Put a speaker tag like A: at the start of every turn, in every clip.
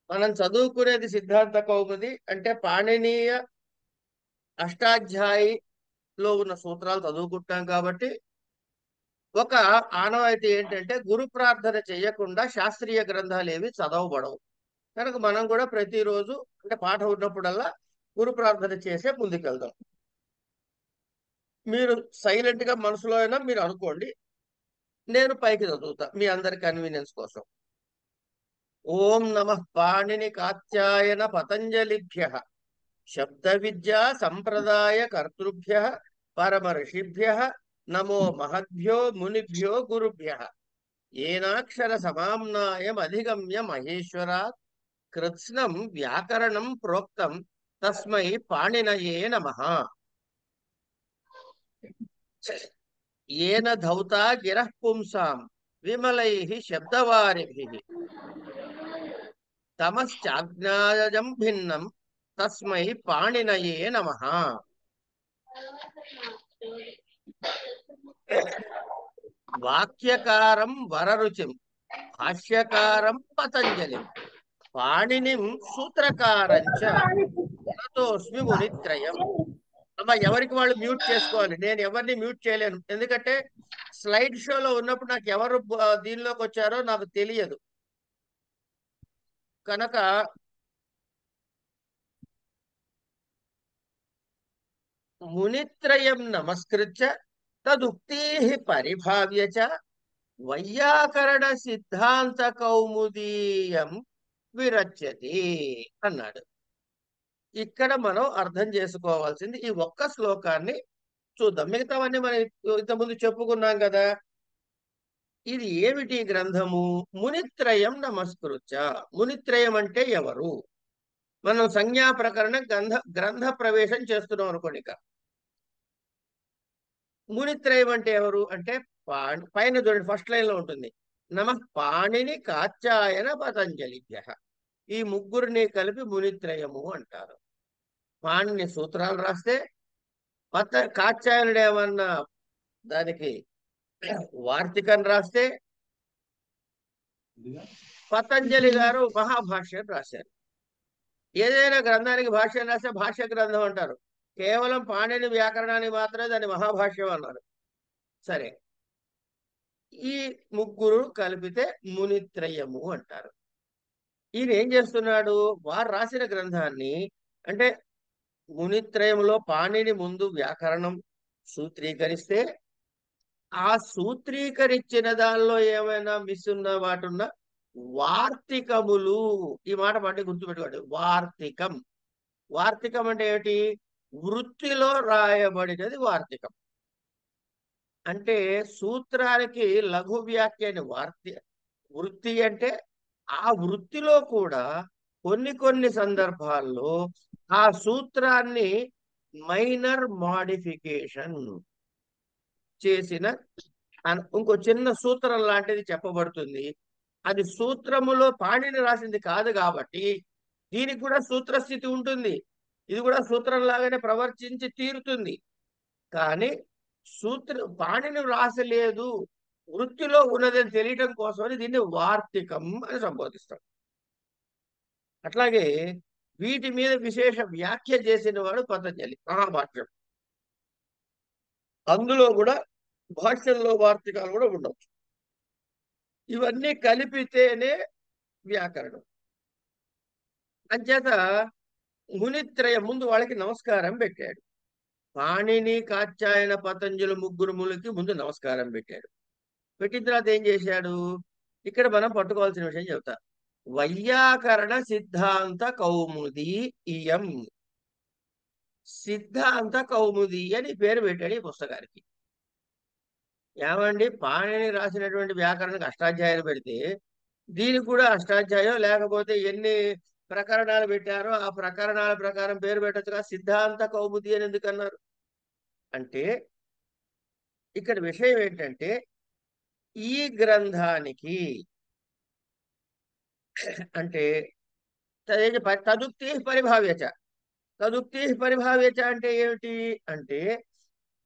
A: మనం చదువుకునేది సిద్ధాంత కౌముది అంటే పాణినీయ అష్టాధ్యాయిలో ఉన్న సూత్రాలు చదువుకుంటాం కాబట్టి ఒక ఆనవాయితీ ఏంటంటే గురు ప్రార్థన చేయకుండా శాస్త్రీయ గ్రంథాలు ఏవి చదవబడవు. కనుక మనం కూడా ప్రతిరోజు అంటే పాఠం ఉన్నప్పుడల్లా గురు ప్రార్థన చేసే ముందుకెళ్దాం. మీరు సైలెంట్ గా మనసులో అయినా మీరు అనుకోండి, నేను పైకి చదువుతా మీ అందరి కన్వీనియన్స్ కోసం. ఓం నమః పాణిని కాత్యాయన పతంజలిభ్య శబ్ద విద్యా సంప్రదాయ కర్తృభ్య పరమ ఋషిభ్య నమో మహద్భ్యో మునిభ్యో గురుభ్య ఏనాక్షర సమామ్నాయం అధిగమ్య మహేశ్వరాత్ కృత్స్నం వ్యాకరణం ప్రోక్తం తస్మై పాణినయే నమః. ఏన ధౌతా గిరః పుంసాం విమలైః శబ్దవారిభిః తమశ్చాజ్ఞాయజం భిన్నం తస్మై పాణినయే నమః. వాక్యకారం వరరుచిం భాష్యకారం పతంజలిం పాణినిం సూత్రకారంచ ప్రణతోస్మి మునిత్రయం. అమ్మ ఎవరికి వాళ్ళు మ్యూట్ చేసుకోవాలి, నేను ఎవరిని మ్యూట్ చేయలేను. ఎందుకంటే స్లైడ్ షోలో ఉన్నప్పుడు నాకు ఎవరు దీనిలోకి వచ్చారో నాకు తెలియదు. కనుక మునిత్రయం నమస్కృత్య తదుక్తీ పరిభావ్య చ వైయాకరణ సిద్ధాంత కౌముదీయం విరచ్యతి అన్నాడు. ఇక్కడ మనం అర్థం చేసుకోవాల్సింది ఈ ఒక్క శ్లోకాన్ని చూద్దాం. మిగతావన్నీ మనం ఇంతకుముందు చెప్పుకున్నాం కదా. ఇది ఏమిటి గ్రంథము? మునిత్రయం నమస్కృత్య. మునిత్రయం అంటే ఎవరు? మనం సంజ్ఞా ప్రకరణ గ్రంథ ప్రవేశం చేస్తున్నాం అనుకోండి. ఇక మునిత్రయం అంటే ఎవరు అంటే పైన చూడండి, ఫస్ట్ లైన్ లో ఉంటుంది. నమః పాణిని కాత్యాయన పతంజలిభ్య. ఈ ముగ్గురిని కలిపి మునిత్రయము అంటారు. పాణిని సూత్రాలు రాస్తే, కాత్యాయనుడు ఏమన్నా దానికి వార్తికం రాస్తే, పతంజలి గారు మహాభాష్యం రాశారు. ఏదైనా గ్రంథానికి భాష్యం రాస్తే భాష్య గ్రంథం అంటారు. కేవలం పాణిని వ్యాకరణానికి మాత్రమే దాన్ని మహాభాష్యం అన్నారు. సరే, ఈ ముగ్గురు కలిపితే మునిత్రయము అంటారు. ఈయన ఏం చేస్తున్నాడు? వారు రాసిన గ్రంథాన్ని అంటే మునిత్రయంలో పాణిని ముందు వ్యాకరణం సూత్రీకరిస్తే, ఆ సూత్రీకరించిన దానిలో ఏమైనా మిస్ ఉన్న వాటున్న వార్తికములు. ఈ మాట మళ్ళీ గుర్తుపెట్టుకోండి. వార్తికం. వార్తికం అంటే ఏమిటి? వృత్తిలో రాయబడినది వార్తికం. అంటే సూత్రానికి లఘు వ్యాఖ్య అని వృత్తి అంటే, ఆ వృత్తిలో కూడా కొన్ని సందర్భాల్లో ఆ సూత్రాన్ని మైనర్ మాడిఫికేషన్ చేసిన ఇంకో చిన్న సూత్రం లాంటిది చెప్పబడుతుంది. అది సూత్రములో పాణిని రాసింది కాదు కాబట్టి దీనికి కూడా సూత్రస్థితి ఉంటుంది. ఇది కూడా సూత్రం లాగానే ప్రవర్తించి తీరుతుంది. కానీ పాణిని రాసలేదు, వృత్తిలో ఉన్నదని తెలియటం కోసమని దీన్ని వార్తికం అని సంబోధిస్తాం. అట్లాగే వీటి మీద విశేష వ్యాఖ్య చేసిన వాడు పతంజలి మహాభాష్యం. అందులో కూడా భాష్యంలో వార్తికాలు కూడా ఉండవచ్చు. ఇవన్నీ కలిపితేనే వ్యాకరణం. అంచేత మునిత్రయ ముందు వాళ్ళకి నమస్కారం పెట్టాడు. పాణిని కాత్యాయన పతంజలి ముగ్గురుములకి ముందు నమస్కారం పెట్టాడు. పెట్టిన తర్వాత ఏం చేశాడు? ఇక్కడ మనం పట్టుకోవాల్సిన విషయం చెబుతా. వైయాకరణ సిద్ధాంత కౌముది ఇయం. సిద్ధాంత కౌముది అని పేరు పెట్టాడు ఈ పుస్తకానికి. ఏమండి, పాణిని రాసినటువంటి వ్యాకరణకు అష్టాధ్యాయాలు పెడితే దీనికి కూడా అష్టాధ్యాయం, లేకపోతే ఎన్ని ప్రకరణాలు పెట్టారో ఆ ప్రకరణాల ప్రకారం పేరు పెట్టచ్చుగా. సిద్ధాంత కౌముది అని ఎందుకన్నారు అంటే, ఇక్కడ విషయం ఏంటంటే ఈ గ్రంథానికి అంటే తదుక్తి పరిభావ్యచ. తదుక్తి పరిభావ్యచ అంటే ఏమిటి అంటే,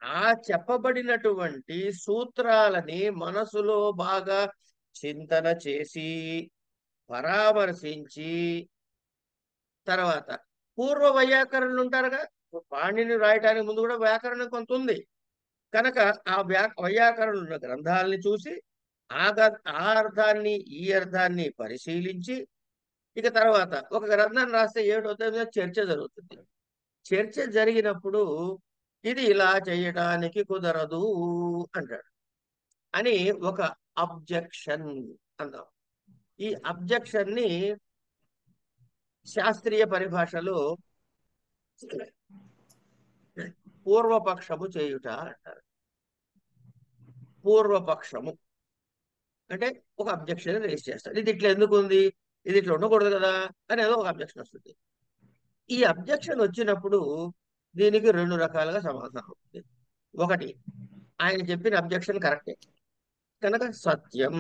A: ఆ చెప్పబడినటువంటి సూత్రాలని మనసులో బాగా చింతన చేసి పరామర్శించి తర్వాత పూర్వ వైయాకరణలు ఉంటారుగా, పాణిని రాయటానికి ముందు కూడా వ్యాకరణం కొంత ఉంది కనుక ఆ వైయాకరణలు ఉన్న గ్రంథాలని చూసి ఆ అర్థాన్ని ఈ అర్థాన్ని పరిశీలించి ఇక తర్వాత ఒక గ్రంథాన్ని రాస్తే ఏమిటవుతుంది, చర్చ జరుగుతుంది. చర్చ జరిగినప్పుడు ఇది ఇలా చేయటానికి కుదరదు అంటాడు అని ఒక అబ్జెక్షన్ అందాం. ఈ అబ్జెక్షన్ ని శాస్త్రీయ పరిభాషలో పూర్వపక్షము చేయుట అంటారు. పూర్వపక్షము అంటే ఒక అబ్జెక్షన్ రేస్ చేస్తాడు. ఇది ఇట్లా ఎందుకు ఉంది, ఇది ఇట్లా ఉండకూడదు కదా అనేది ఒక అబ్జెక్షన్ వస్తుంది. ఈ అబ్జెక్షన్ వచ్చినప్పుడు దీనికి రెండు రకాలుగా సమాధానం ఉంటుంది. ఒకటి, ఆయన చెప్పిన అబ్జెక్షన్ కరెక్టే కనుక సత్యం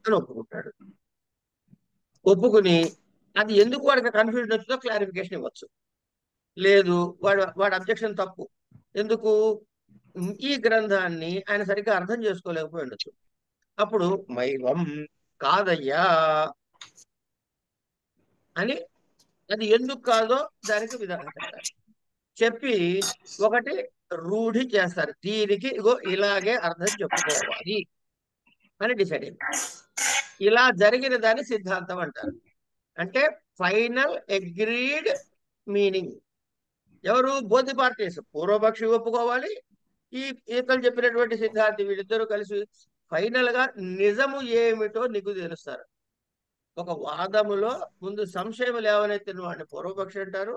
A: అని ఒప్పుకుంటాడు. ఒప్పుకుని అది ఎందుకు వాడికి కన్ఫ్యూజన్ వచ్చిందో క్లారిఫికేషన్ ఇవ్వచ్చు. లేదు, వాడి అబ్జెక్షన్ తప్పు, ఎందుకు ఈ గ్రంథాన్ని ఆయన సరిగ్గా అర్థం చేసుకోలేకపోయి ఉండొచ్చు. అప్పుడు మైవం కాదయ్యా అని, అది ఎందుకు కాదో దానికి విధానం చెప్తారు. చెప్పి ఒకటి రూఢి చేస్తారు, దీనికి ఇగో ఇలాగే అర్థం చెప్పుకోవాలి అని డిసైడ్ అయింది. ఇలా జరిగిన దాన్ని సిద్ధాంతం అంటారు. అంటే ఫైనల్ అగ్రీడ్ మీనింగ్. ఎవరు? బోధి పార్టీస్, పూర్వపక్షి ఒప్పుకోవాలి, ఈ ఈతలు చెప్పినటువంటి సిద్ధాంతి, వీళ్ళిద్దరూ కలిసి ఫైనల్ గా నిజము ఏమిటో నీకు తెలుస్తారు. ఒక వాదములో ముందు సంశయం లేవనెత్తిన వాడిని పూర్వపక్షి అంటారు,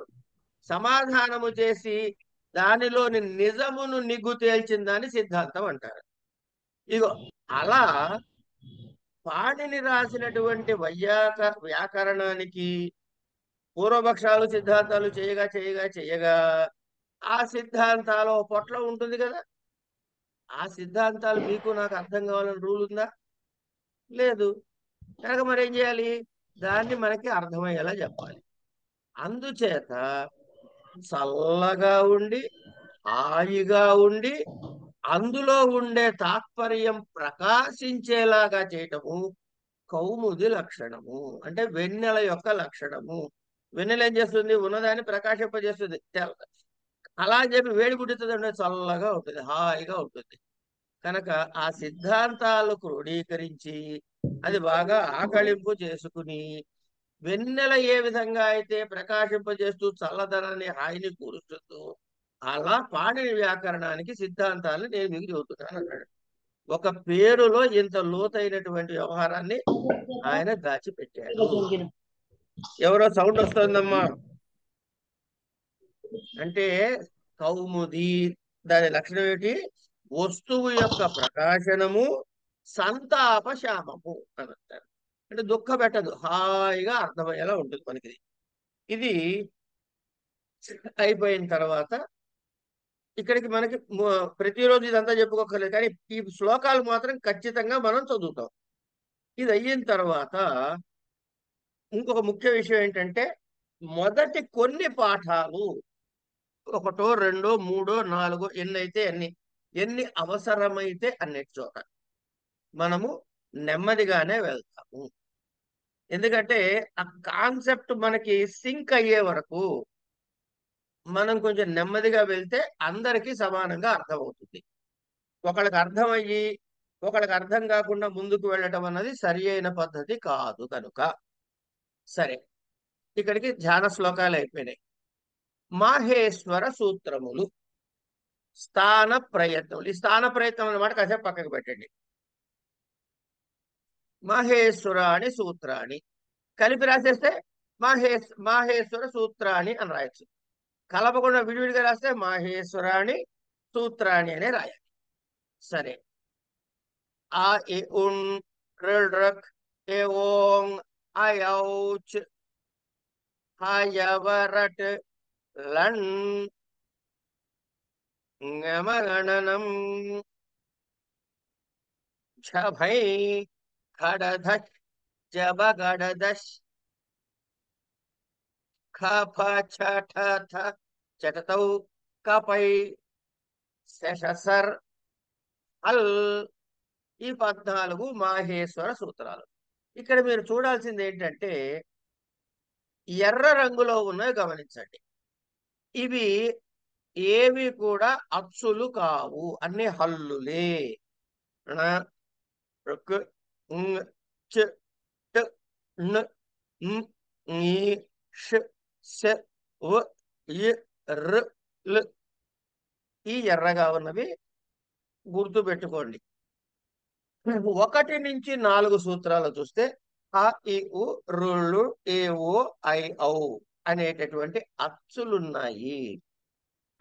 A: సమాధానము చేసి దానిలోని నిజమును నిగ్గు తేల్చిన దాన్ని సిద్ధాంతం అంటారు. ఇగో అలా పాణిని రాసినటువంటి వ్యాకరణానికి పూర్వపక్షాలు సిద్ధాంతాలు చేయగా చేయగా చేయగా ఆ సిద్ధాంతాలు పొట్ల ఉంటుంది కదా, ఆ సిద్ధాంతాలు మీకు నాకు అర్థం కావాలని రూల్ ఉందా? లేదు. కనుక మరి ఏం చేయాలి, దాన్ని మనకి అర్థమయ్యేలా చెప్పాలి. అందుచేత చల్లగా ఉండి హాయిగా ఉండి అందులో ఉండే తాత్పర్యం ప్రకాశించేలాగా చేయటము కౌముది లక్షణము, అంటే వెన్నెల యొక్క లక్షణము. వెన్నెల ఏం చేస్తుంది, ఉన్నదాన్ని ప్రకాశింపజేస్తుంది. అలా అని చెప్పి వేడి పుట్టుతుంది అంటే చల్లగా ఉంటుంది, హాయిగా ఉంటుంది. కనుక ఆ సిద్ధాంతాలు క్రోడీకరించి అది బాగా ఆకళింపు చేసుకుని వెన్నెల ఏ విధంగా అయితే ప్రకాశింపజేస్తూ చల్లదనాన్ని హాయిని కూరుస్తుందో అలా పాణిని వ్యాకరణానికి సిద్ధాంతాలను నేను మీకు చెబుతున్నాను అన్నాడు. ఒక పేరులో ఇంత లోతైనటువంటి వ్యవహారాన్ని ఆయన దాచిపెట్టాడు. ఎవరో సౌండ్ వస్తుందమ్మా అంటే కౌముది, దాని లక్షణం ఏంటి, వస్తువు యొక్క ప్రకాశనము సంతాపశామము అని అంటారు. అంటే దుఃఖ పెట్టదు, హాయిగా అర్థమయ్యేలా ఉంటుంది మనకి. ఇది అయిపోయిన తర్వాత ఇక్కడికి మనకి ప్రతిరోజు ఇదంతా చెప్పుకోకర్లేదు, కానీ ఈ శ్లోకాలు మాత్రం ఖచ్చితంగా మనం చదువుతాం. ఇది అయిన తర్వాత ఇంకొక ముఖ్య విషయం ఏంటంటే మొదటి కొన్ని పాఠాలు, ఒకటో రెండో మూడో నాలుగో ఎన్నైతే ఎన్ని అవసరమైతే అన్నిటి చోట మనము నెమ్మదిగానే వెళ్తాము. ఎందుకంటే ఆ కాన్సెప్ట్ మనకి సింక్ అయ్యే వరకు మనం కొంచెం నెమ్మదిగా వెళ్తే అందరికీ సమానంగా అర్థమవుతుంది. ఒకళ్ళకి అర్థమయ్యి ఒకళ్ళకి అర్థం కాకుండా ముందుకు వెళ్ళటం అన్నది సరి అయిన పద్ధతి కాదు. కనుక సరే, ఇక్కడికి ధ్యాన శ్లోకాలు అయిపోయినాయి. మాహేశ్వర సూత్రములు, స్థాన ప్రయత్నములు. ఈ స్థాన ప్రయత్నం అన్నమాట కాసేపు పక్కకు పెట్టండి. మాహేశ్వరాణి సూత్రాన్ని కలిపి రాసేస్తే మాహేశ్వర సూత్రాన్ని అని రాయొచ్చు. కలపకుండా విడివిడిగా రాస్తే మాహేశ్వరాణి సూత్రాన్ని అనే రాయాలి. సరే, ఆ ఏ ఉన్ రక్ ఏ ఓం అయౌచ్ హయవరట్ లన్ గమగణనం ఝభై ఖడధ జబగడదశ్ ఖఫ ఛఠ చటతౌ కపై శశసర్ అల్. ఈ 14 మాహేశ్వర సూత్రాలు. ఇక్కడ మీరు చూడాల్సింది ఏంటంటే ఎర్ర రంగులో ఉన్నవి గమనించండి. ఇవి ఏవి కూడా అచ్చులు కావు, అన్ని హల్లులే. ణ, రుక్, ంగ్, చ్, ట్, న్, మ్, ఞ, ష్, ష, వ్, ఇ, ర్, ల్. ఈ ఎర్రగా ఉన్నవి గుర్తు పెట్టుకోండి. 1 నుంచి 4 సూత్రాలు చూస్తే అ, ఇ, ఉ, రుళ్ళు, ఏ, ఓ, ఐ, ఔ అనేటటువంటి అచ్చులున్నాయి.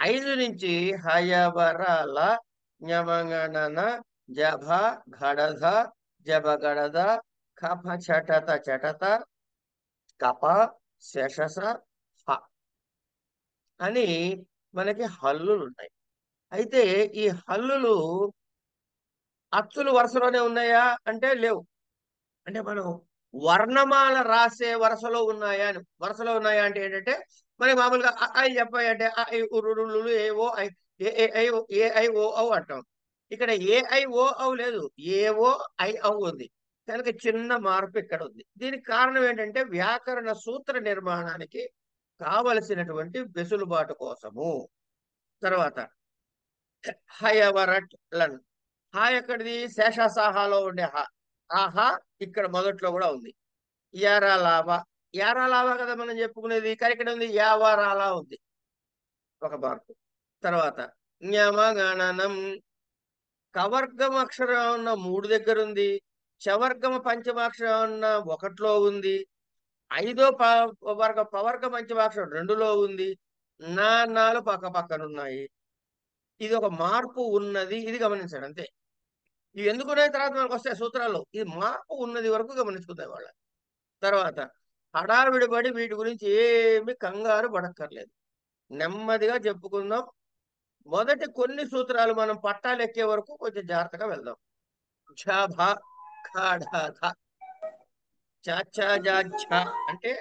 A: 5 నుంచి హయవరాల, ఞమగణన, జభ, ఘడధ, జబగడద, కఫ చటత చటత, కప, శశస, ఫ అని మనకి హల్లులు ఉన్నాయి. అయితే ఈ హల్లులు అచ్చులు వరుసలోనే ఉన్నాయా అంటే లేవు. అంటే మనం వర్ణమాల రాసే వరుసలో ఉన్నాయా అని, వరుసలో ఉన్నాయా అంటే ఏంటంటే మనకి మామూలుగా ఐ చెప్పాయి అంటే ఐ ఉరులు ఏవో ఐ ఏ ఐ ఓ ఔ అంటాం. ఇక్కడ ఏ ఐ ఓ ఔ లేదు, ఏవో ఐ ఔ ఉంది. కనుక చిన్న మార్పు ఇక్కడ ఉంది. దీనికి కారణం ఏంటంటే వ్యాకరణ సూత్ర నిర్మాణానికి కావలసినటువంటి వెసులుబాటు కోసము. తర్వాత హయవరట్ లను, హా ఎక్కడిది శేషసాహాలో ఉండే హా, ఆహా ఇక్కడ మొదట్లో కూడా ఉంది. యారాలావా, యారాలావా కదా మనం చెప్పుకునేది, కానీ ఇక్కడ ఉంది యావరాలా ఉంది, ఒక మార్పు. తర్వాత జ్ఞమగణనం, కవర్గం అక్షరం ఉన్న 3 దగ్గర ఉంది, చవర్గమ పంచమాక్షరం ఉన్న 1లో ఉంది, ఐదో పవర్గ పంచమాక్షరం 2లో ఉంది, నాలు పక్క పక్కన ఉన్నాయి. ఇది ఒక మార్పు ఉన్నది, ఇది గమనించండి అంతే. ఇవి ఎందుకున్నాయి తర్వాత మనకు వస్తాయి సూత్రాల్లో, ఇది మార్పు ఉన్నది వరకు గమనించుకుంటాయి వాళ్ళ. తర్వాత హడావిడి పడి వీటి గురించి ఏమి కంగారు పడక్కర్లేదు, నెమ్మదిగా చెప్పుకుందాం. మొదటి కొన్ని సూత్రాలు మనం పట్టాలు ఎక్కే వరకు కొంచెం జాగ్రత్తగా వెళ్దాం. ఝ భ ఖ ఢ ధ, చ ఛ జ ఝ అంటే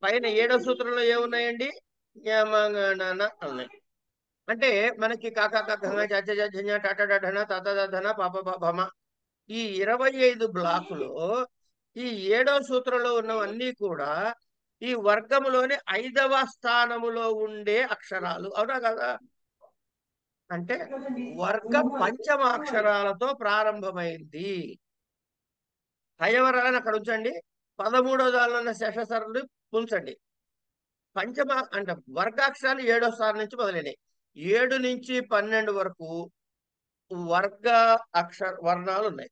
A: పైన 7వ సూత్రంలో ఏమున్నాయండి, యమగణన ఉన్నాయి. అంటే మనకి కాక గంగ చ చ ఝ ఞ ట ట డ ఢ న త త ద ధ న ప ప ప భ మ, ఈ 25 బ్లాకులో ఈ 7వ సూత్రంలో ఉన్నవన్నీ కూడా ఈ వర్గములోని 5వ స్థానములో ఉండే అక్షరాలు, అవునా కదా? అంటే వర్గ పంచమాక్షరాలతో ప్రారంభమైంది. హయవరాలని అక్కడ ఉంచండి, 13వ దానిలో ఉన్న శేషసరులు ఉంచండి. పంచమ అంటే వర్గాక్షరాలు 7వ స్థానం నుంచి మొదలైనవి. 7 నుంచి 12 వరకు వర్గ వర్ణాలు ఉన్నాయి.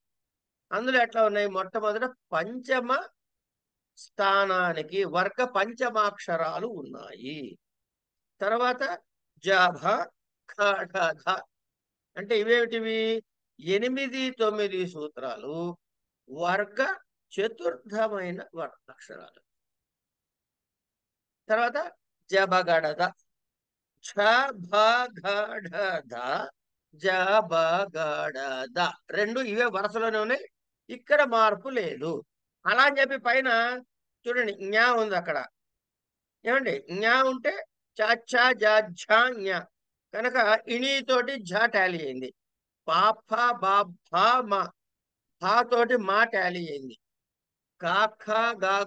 A: అందులో ఎట్లా ఉన్నాయి, మొట్టమొదట పంచమ స్థానానికి వర్గ పంచమాక్షరాలు ఉన్నాయి. తర్వాత జాభ ఖ ఢ, అంటే ఇవేమిటివి, 8, 9 సూత్రాలు వర్గ చతుర్థమైన అక్షరాలు. తర్వాత జబగడద, ఛ భ ఘ ఢ ధ, జబగడద, 2 ఇవే వరుసలోనే ఉన్నాయి, ఇక్కడ మార్పు లేదు. అలా అని చెప్పి పైన చూడండి జ్ఞా ఉంది అక్కడ, ఏమండి జ్ఞా ఉంటే చ ఛ జ ఝ జ్ఞ, కనుక ఇణితోటి ఝ టాలీ అయింది. పాప బా మా, హా తోటి మా టాలీ అయింది. కాఖ గా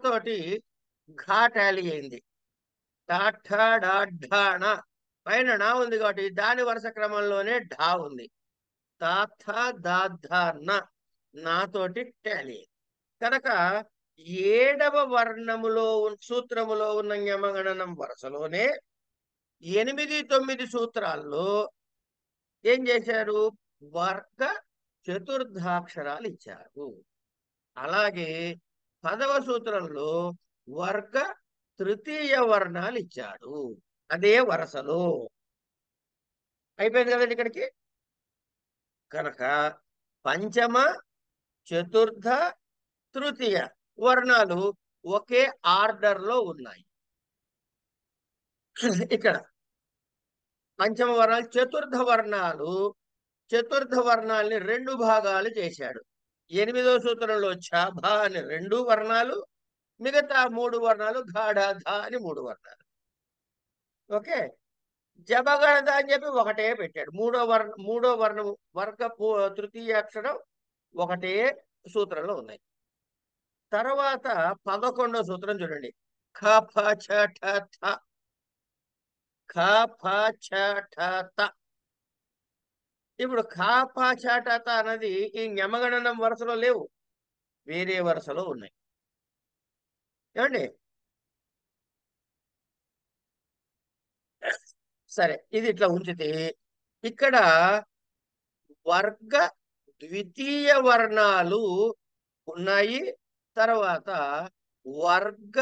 A: తోటి ఘా టాలీ అయింది. టాఠ పైన నా ఉంది కాబట్టి దాని వరుస క్రమంలోనే ఢా ఉంది. తాథ దాధ నాతోటి టాలీ. కనుక 7వ వర్ణములో సూత్రములో ఉన్న యమగణనం వరుసలోనే 8, 9 సూత్రాల్లో ఏం చేశారు, వర్గ చతుర్థాక్షరాలు ఇచ్చారు. అలాగే 10వ సూత్రంలో వర్గ తృతీయ వర్ణాలు ఇచ్చాడు, అదే వరుసలో. అయిపోయింది కదండి ఇక్కడికి. కనుక పంచమ, చతుర్థ, తృతీయ వర్ణాలు ఒకే ఆర్డర్ లో ఉన్నాయి. ఇక్కడ పంచమ వర్ణాలు, చతుర్థ వర్ణాలని 2 భాగాలు చేశాడు. 8వ సూత్రంలో ఛ భ అని 2 వర్ణాలు, మిగతా 3 వర్ణాలు ఘాఢ ధ అని 3 వర్ణాలు. ఓకే, జబగడద అని చెప్పి ఒకటే పెట్టాడు. మూడో వర్ణము వర్గ తృతీయ అక్షరం ఒకటే సూత్రంలో ఉన్నాయి. తర్వాత 11వ సూత్రం చూడండి. ఖ ఫ ఛ ఠ థ. ఖ ఫ ఛ ఠ త. ఇప్పుడు ఖ ఫ ఛ ఠ త అన్నది ఈ యమగణనం వరుసలో లేవు, వేరే వరుసలో ఉన్నాయి. ఏమండి? సరే, ఇది ఇట్లా ఉంచితే ఇక్కడ వర్గ ద్వితీయ వర్ణాలు ఉన్నాయి. తర్వాత వర్గ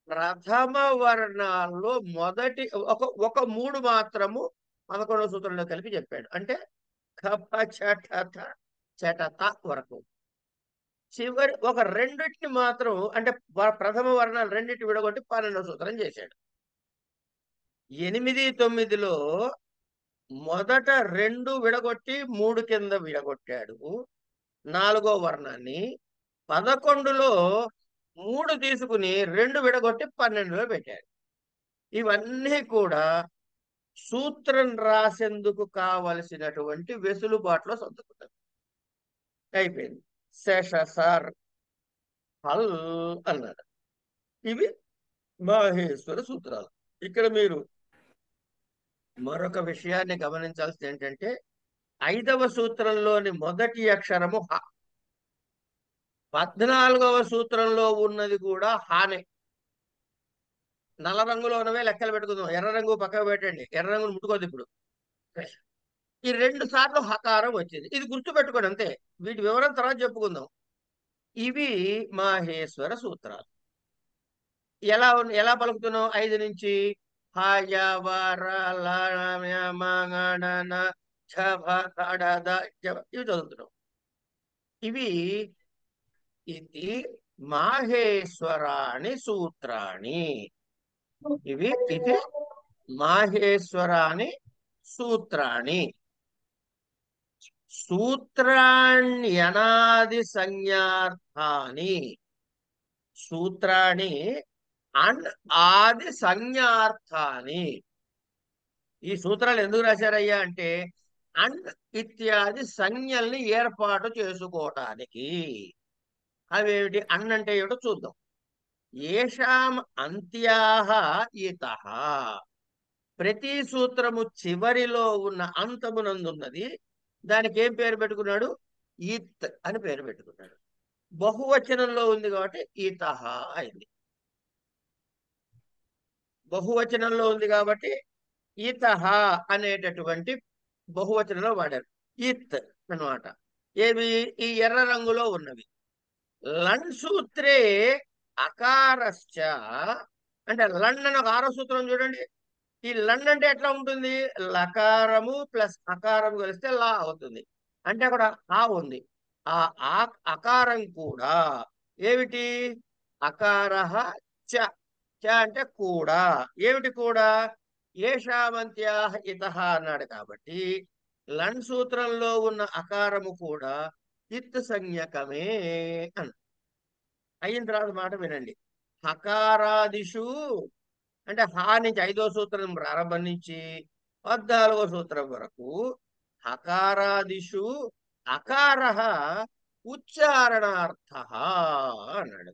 A: ప్రథమ వర్ణాల్లో మొదటి ఒక ఒక మూడు మాత్రము 11వ సూత్రంలో కలిపి చెప్పాడు. అంటే కప చటత చటత వరకు. చివరి ఒక రెండిటిని మాత్రం, అంటే ప్రథమ వర్ణాలు రెండింటిని విడగొట్టి 12వ సూత్రం చేశాడు. 8, 9లో మొదట 2 విడగొట్టి 3 కింద విడగొట్టాడు 4వ వర్ణాన్ని. 11లో 3 తీసుకుని 2 విడగొట్టి 12లో పెట్టాడు. ఇవన్నీ కూడా సూత్రం రాసేందుకు కావలసినటువంటి వెసులుబాటులో సర్దుకుంటారు. అయిపోయింది. శేష సార్ హల్ అన్నాడు. ఇవి మాహేశ్వర సూత్రాలు. ఇక్కడ మీరు మరొక విషయాన్ని గమనించాల్సింది ఏంటంటే 5వ సూత్రంలోని మొదటి అక్షరము హ. 14వ సూత్రంలో ఉన్నది కూడా హానే. నల్ల రంగులో ఉన్నవే లెక్కలు పెట్టుకుందాం, ఎర్ర రంగు పక్కకు పెట్టండి, ఎర్ర రంగును ముట్టుకోద్దు ఇప్పుడు. ఈ 2 సార్లు హకారం వచ్చింది, ఇది గుర్తుపెట్టుకోండి అంతే. వీటి వివరం తర్వాత చెప్పుకుందాం. ఇవి మాహేశ్వర సూత్రాలు. ఎలా పలుకుతున్నాం? 5 నుంచి హయ వర ల య మ గ డ న ఛ భ క డ ద జ ఇవి చదువుతున్నాం. ఇవి ఇది మాహేశ్వరాణి సూత్రాణి. ఇది మాహేశ్వరాణి సూత్రాణి. సూత్రాణ్యనాది సంజ్ఞార్థాని. సూత్రాణి అండ్ ఆది సంజ్ఞార్థాని. ఈ సూత్రాలు ఎందుకు రాశారయ్యా అంటే అండ్ ఇత్యాది సంజ్ఞల్ని ఏర్పాటు చేసుకోవటానికి. అవేమిటి? అన్ అంటే ఏమిటో చూద్దాం. ఏషాం అంత్యాహ ఇతః. ప్రతి సూత్రము చివరిలో ఉన్న అంతమునందున్నది. దానికి ఏం పేరు పెట్టుకున్నాడు? ఇత్ అని పేరు పెట్టుకున్నాడు. బహువచనంలో ఉంది కాబట్టి ఇతః అయింది. బహువచనంలో ఉంది కాబట్టి ఇతః అనేటటువంటి బహువచనంలో వాడారు. ఇత్ అన్నమాట. ఏవి? ఈ ఎర్ర రంగులో ఉన్నవి. లన్ సూత్రే అకారశ్చ. అంటే లన్ అని ఒక 6వ సూత్రం చూడండి. ఈ లన్ అంటే ఎట్లా ఉంటుంది? లకారము ప్లస్ అకారం కలిస్తే లా అవుతుంది. అంటే అక్కడ ఆ ఉంది. ఆ అకారం కూడా ఏమిటి? అకార చ. చ అంటే కూడా. ఏమిటి కూడా? ఏషామంత్యా ఇతః అన్నాడు కాబట్టి లన్ సూత్రంలో ఉన్న అకారము కూడా ఇత్ సంజ్ఞకమే అన్న. అయిన తర్వాత మాట వినండి. హకారాదిషు అంటే హా నుంచి 5వ సూత్రం ప్రారంభం నుంచి 14వ సూత్రం వరకు హకారాదిషు అకార ఉచ్చారణార్థ అన్నాడు.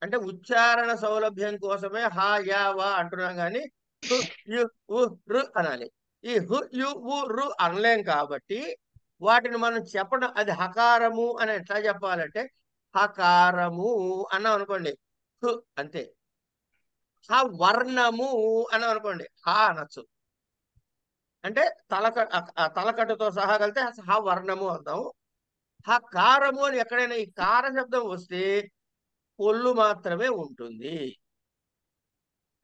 A: అంటే ఉచ్చారణ సౌలభ్యం కోసమే హా యా వా అంటున్నాం కానీ హు యు ఉ రు అనాలి. ఈ హు యు ఉ రు అనలేం కాబట్టి వాటిని మనం చెప్పడం, అది హకారము అని ఎట్లా చెప్పాలంటే హకారము అన్నాం అనుకోండి, హు అంతే. హ వర్ణము అన్నాం అనుకోండి, హా అనొచ్చు. అంటే తలకట్టుతో సహా కలితే హ వర్ణము అంటాం. హ కారము అని ఎక్కడైనా ఈ కార శబ్దం వస్తే పొల్లు మాత్రమే ఉంటుంది.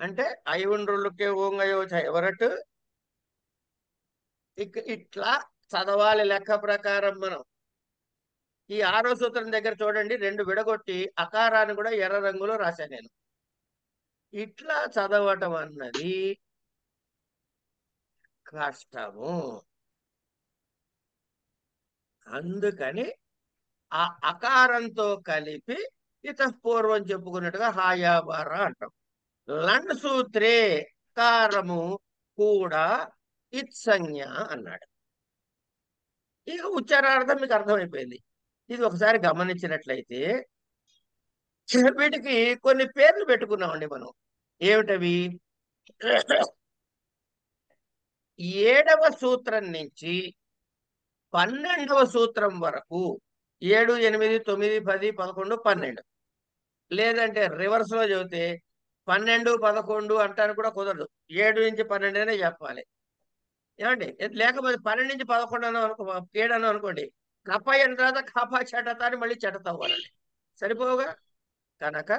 A: అంటే ఐవుండ్రులకే ఓంగయో ఎవరట్టు ఇట్లా చదవాలి. లెక్క ప్రకారం మనం ఈ 6వ సూత్రం దగ్గర చూడండి, 2 విడగొట్టి అకారాన్ని కూడా ఎర్ర రంగులో రాశాను నేను. ఇట్లా చదవటం అన్నది కష్టము. అందుకని ఆ అకారంతో కలిపి ఇతఃపూర్వం చెప్పుకున్నట్టుగా హాయాబార అంటాం. లండ్ సూత్రే కారము కూడా ఇత్సంజ్ఞ అన్నాడు. ఇక ఉచ్చారార్థం మీకు అర్థమైపోయింది. ఇది ఒకసారి గమనించినట్లయితే వీటికి కొన్ని పేర్లు పెట్టుకున్నామండి మనం. ఏమిటవి? 7వ సూత్రం నుంచి 12వ సూత్రం వరకు 7, 8, 9, 10, 11, 12. లేదంటే రివర్స్ లో చెబితే 12, 11 అంటానికి కూడా కుదరదు. 7 నుంచి 12 అనే చెప్పాలి. ఏమండి? లేకపోతే 12 నుంచి 11 అన్నాం అనుకో, 7 అన్నాం అనుకోండి, కప్ప అయిన తర్వాత కప చెటత అని మళ్ళీ చెటత అవ్వాలండి. సరిపోగా. కనుక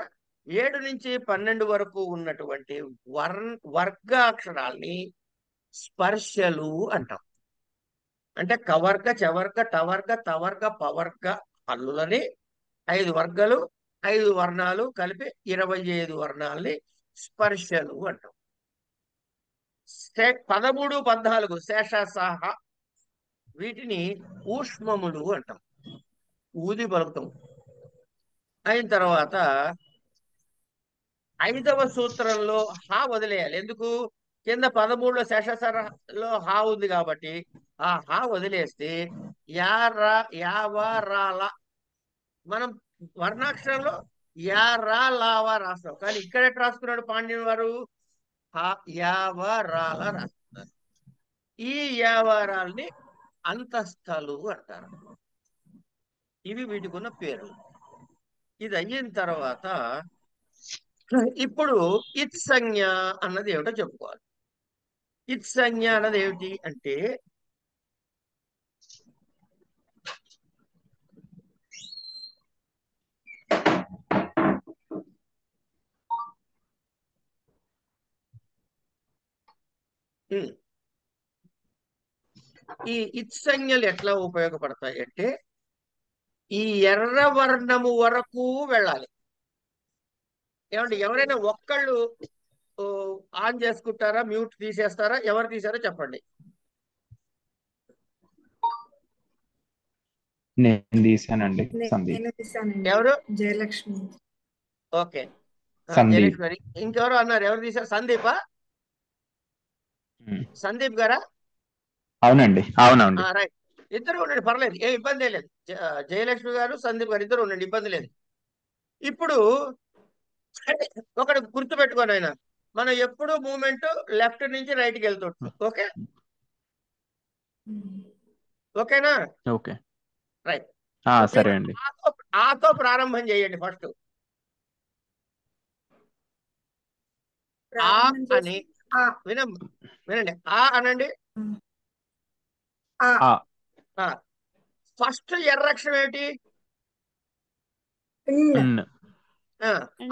A: 7 నుంచి 12 వరకు ఉన్నటువంటి వర్గాక్షరాల్ని స్పర్శలు అంటాం. అంటే కవర్గ, చవర్గ, టవర్గ, తవర్గ, పవర్గ హల్లులని 5 వర్గాలు, 5 వర్ణాలు కలిపి 25 వర్ణాలని స్పర్శలు అంటాం. 13, 14 శేష సహ వీటిని ఊష్మములు అంటాం. ఊది పలుకుతాం. అయిన తర్వాత 5వ సూత్రంలో హా వదిలేయాలి. ఎందుకు? కింద 13లో శేషసరలో హా ఉంది కాబట్టి ఆ హా వదిలేస్తే యా రా యావా రాల మనం వర్ణాక్షరంలో యా రా లావా రాస్తాం. కానీ ఇక్కడ ఎట్లా రాసుకున్నాడు పాండ్యన్ వారు? హా యావా రాల రాస్తున్నారు. ఈ యావారాల్ని అంతస్థలు అంటారు. ఇవి వీటికి ఉన్న పేర్లు. ఇది అయిన తర్వాత ఇప్పుడు ఇత్సంజ్ఞ అన్నది ఏమిటో చెప్పుకోవాలి. ఇత్సంజ్ఞ అన్నది ఏమిటి అంటే ఈ ఇత్సంజ్ఞలు ఎట్లా ఉపయోగపడతాయి అంటే ఈ ఎర్ర వర్ణము వరకు వెళ్ళాలి. ఏమంటే ఎవరైనా ఒక్కళ్ళు ఆన్ చేసుకుంటారా, మ్యూట్ తీసేస్తారా? ఎవరు తీసారో చెప్పండి.
B: నేను తీసానండి.
A: ఎవరు?
C: జయలక్ష్మి.
A: ఓకే,
B: సందీప్.
A: జయలక్ష్మి గారి. ఇంకెవరు అన్నారు? ఎవరు తీశారు? సందీపా? సందీప్ గారా?
B: అవునండి, అవునండి.
A: రైట్. ఇద్దరు ఉండండి, పర్లేదు, ఏ ఇబ్బంది లేదు. జయలక్ష్మి గారు, సందీప్ గారు ఇద్దరు ఉండండి, ఇబ్బంది లేదు. ఇప్పుడు ఒకటి గుర్తు పెట్టుకోండి, ఆయన మనం ఎప్పుడు మూమెంట్ లెఫ్ట్ నుంచి రైట్కి వెళ్తుంటాం. ఓకే, ఓకేనా?
B: Okay,
A: right.
B: సరే అండి.
A: ఆతో ప్రారంభం చేయండి ఫస్ట్. ఆ అని వినండి. ఆ అనండి. ఫస్ట్ ఎర్రక్షరం ఏమిటి?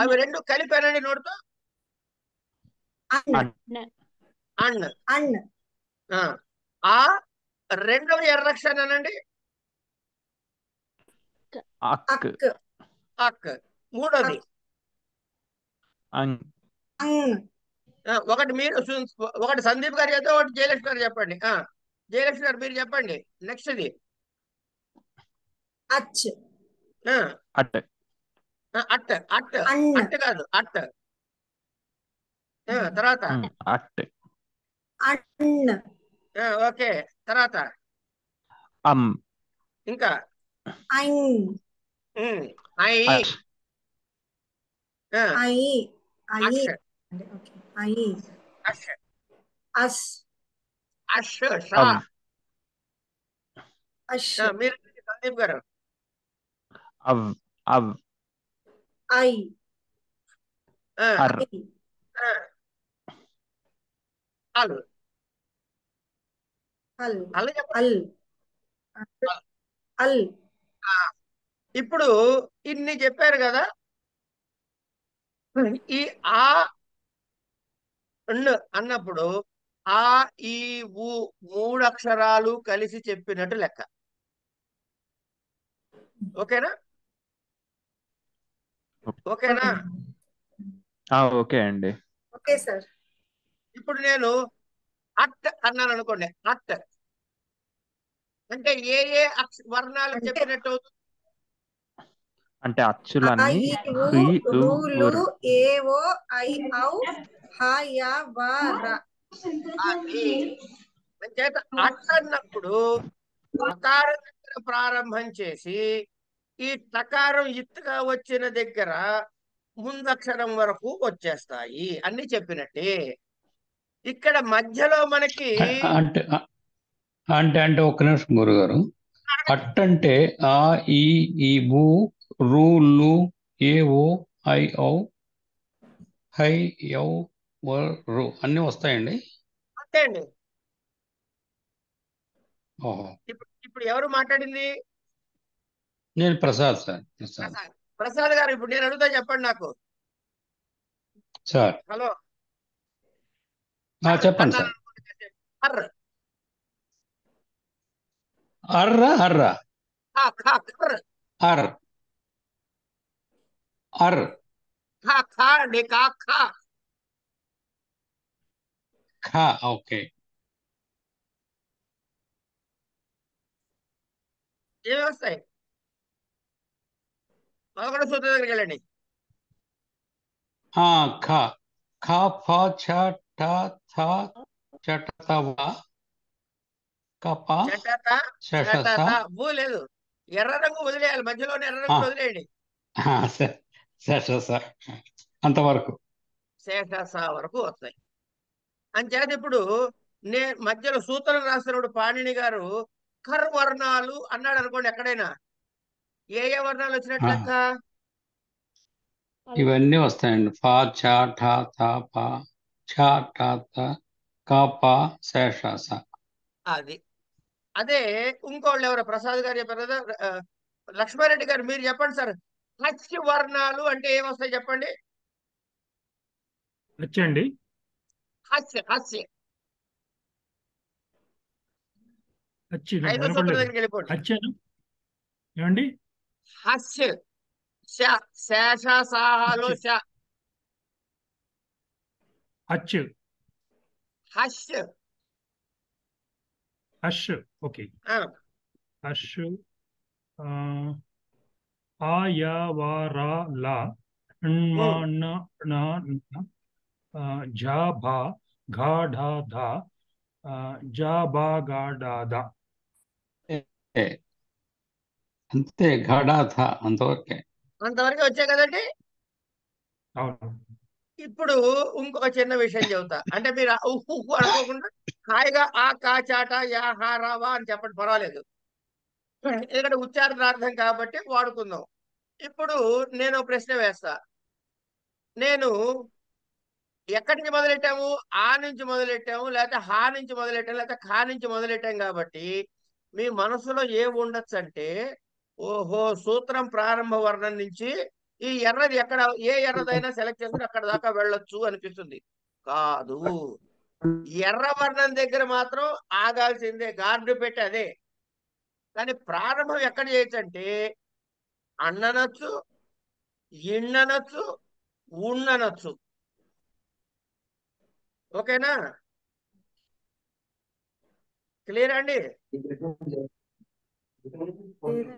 A: అవి రెండు కలిపానండి నోటితో. అన్. ఆ రెండవ ఎర్రక్షరం అనండి. అక్. మూడోది ఒకటి మీరు, ఒకటి సందీప్ గారు చేద్దాం, ఒకటి జయలక్ష్మి గారు చెప్పండి. జయలక్ష్మి గారు మీరు చెప్పండి. నెక్స్ట్ది
C: అచ్.
A: అట్. అట్ అట్ అట్ కాదు, అట్. తర్వాత
B: అట్.
A: ఓకే, తర్వాత ఇంకా ఐ. మీరు సందీప్ గారు.
B: అవ్. అవ్.
C: ఐ.
B: అర్.
A: అల్. అల్.
C: అల్.
A: ఇప్పుడు ఇన్ని చెప్పారు కదా. ఈ ఆ అన్నప్పుడు ఆ ఈ ఊ 3 అక్షరాలు కలిసి చెప్పినట్టు లెక్క. ఓకేనా? ఓకేనా?
B: ఓకే అండి.
C: Okay sir.
A: ఇప్పుడు నేను అట్ అన్నాను అనుకోండి. అట్ అంటే ఏ ఏ వర్ణాలు చెప్పినట్టు అవుతుంది?
B: అంటే అచ్చులన్నీ
C: ఏవో ఐ ఔ హ యా వ ర.
A: చేత అట్ అన్నప్పుడు ప్రారంభం చేసి ఈ టకారం ఇత్తుగా వచ్చిన దగ్గర ముందక్షరం వరకు వచ్చేస్తాయి అన్ని చెప్పినట్టే. ఇక్కడ మధ్యలో మనకి
D: అంటే అంటే అంటే ఒక్క నిమిషం గురుగారు. అట్టంటే ఆ ఈ బు రు లు ఏ ఓ ఐ ఔ హై యౌ వ రు అన్నీ వస్తాయండి.
A: అంతే అండి.
D: ఓహో,
A: ఇప్పుడు ఎవరు మాట్లాడింది?
D: నేను ప్రసాద్ సార్. ప్రసాద్
A: ప్రసాద్ గారు. ఇప్పుడు నేను అడుగుతా, చెప్పండి నాకు.
D: సార్.
A: హలో,
D: చెప్పండి సార్.
A: అర్ర
D: అర్ర అర్ర
A: ఖా ఖా ఖర్ర
D: అర్ అర్
A: ఖా ఖా అండి, ఖా ఖా.
D: ఖా. ఓకే.
A: ఏమి వస్తాయి? 11 సూత్రం దగ్గరికి వెళ్ళండి.
D: ఖ ఖ ఫ ఛ ఠ థ చట త వ కప
A: చటత
D: శష స.
A: చటత భూ లేదు. ఎర్ర రంగు వదిలేయాలి, మధ్యలోనే ఎర్ర రంగు వదిలేయండి.
D: శష స అంతవరకు.
A: శేషస వరకు వస్తాయి. అంచేత ఇప్పుడు మధ్యలో సూత్రం రాస్తున్నప్పుడు పాణిని గారు ఖర్ వర్ణాలు అన్నాడు అనుకోండి, ఎక్కడైనా ఏ ఏ వర్ణాలు వచ్చినట్టు లెక్క?
D: ఇవన్నీ వస్తాయండి. ఫ ఛ ఠ థ ప ఛ ఠ థ క ప శష స.
A: అది అదే. ఇంకోళ్ళు ఎవరో ప్రసాద్ గారు చెప్పారు కదా, లక్ష్మారెడ్డి గారు మీరు చెప్పండి సార్. హస్య వర్ణాలు అంటే ఏమొస్తాయి చెప్పండి?
E: వచ్చండి.
A: హాస్య హాస్య
E: వచ్చి
A: 5వ సూత్రం దగ్గరికి వెళ్ళిపోండి.
E: వచ్చాను ఏమండి?
A: హాస్య శేష సాహాలో శ.
E: అచ్చు
A: హాస్య
E: అష్. ఓకే. అష్ ఆ యా వా రా లా ణ న న ఝ భా ఘా ఢా ధా జా బా గా డా దా.
D: అంతే. ఘడా థ అంతవరకే.
A: అంతవరకు వచ్చాయి కదండి.
E: అవును.
A: ఇప్పుడు ఇంకొక చిన్న విషయం చెబుతా. అంటే మీరు ఉహు అనుకోకుండా హాయిగా ఆ కా చాట యా హా రావా అని చెప్పండి, పర్వాలేదు. ఎందుకంటే ఉచ్చారణార్థం కాబట్టి వాడుకుందాం. ఇప్పుడు నేను ప్రశ్న వేస్తా. నేను ఎక్కడి నుంచి మొదలెట్టాము? ఆ నుంచి మొదలెట్టాము, లేకపోతే హా నుంచి మొదలెట్టాము, లేకపోతే ఖా నుంచి మొదలెట్టాం. కాబట్టి మీ మనసులో ఏం ఉండొచ్చు అంటే, ఓహో, సూత్రం ప్రారంభ వర్ణం నుంచి ఈ ఎర్రది ఎక్కడ, ఏ ఎర్రదైనా సెలెక్ట్ చేసుకుని అక్కడ దాకా వెళ్ళొచ్చు అనిపిస్తుంది. కాదు, ఎర్ర వర్ణం దగ్గర మాత్రం ఆగాల్సిందే, గార్డు పెట్టి అదే. కానీ ప్రారంభం ఎక్కడ చేయొచ్చు అంటే అన్ననొచ్చు, ఇన్ననొచ్చు, ఉన్ననొచ్చు. ఓకేనా? క్లియర్ అండి? హలో, ఇది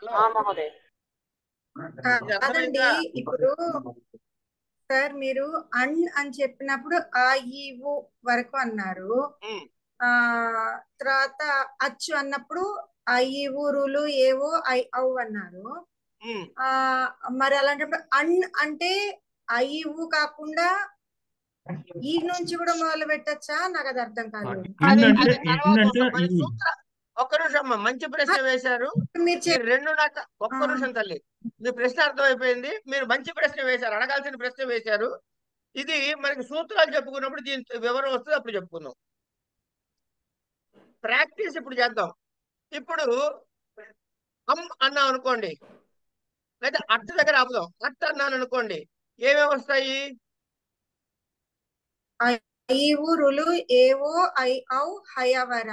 C: కాదండి.
A: అర్థమైందా?
C: ఇప్పుడు సార్ మీరు అన్ అని చెప్పినప్పుడు ఆ ఈ ఊ వరకు అన్నారు. తర్వాత అచ్చు అన్నప్పుడు ఆ ఈ ఊరులు ఏవో ఐ ఔ అన్నారు. మరి అలాంటప్పుడు అన్ అంటే ఆ ఈ ఊ కాకుండా ఈ నుంచి కూడా మొదలు పెట్టచ్చా? నాకు అది అర్థం కాలేదు.
A: ఒక్క నిమిషం అమ్మా, మంచి ప్రశ్న వేశారు
C: మీరు
A: రెండు. నాకు ఒక్క నిమిషం తల్లి, మీ ప్రశ్న అర్థమైపోయింది. మీరు మంచి ప్రశ్న వేశారు, అడగాల్సిన ప్రశ్న వేశారు. ఇది మనకి సూత్రాలు చెప్పుకున్నప్పుడు దీని వివరం వస్తుంది, అప్పుడు చెప్పుకుందాం. ప్రాక్టీస్ ఇప్పుడు చేద్దాం. ఇప్పుడు అమ్ అన్నాం అనుకోండి, లేదా అట్ట దగ్గర ఆపుదాం. అట్ట అన్నాను అనుకోండి, ఏమేమి వస్తాయి?
C: ఈ ఊరులు ఏవో ఐ ఔ హయవర.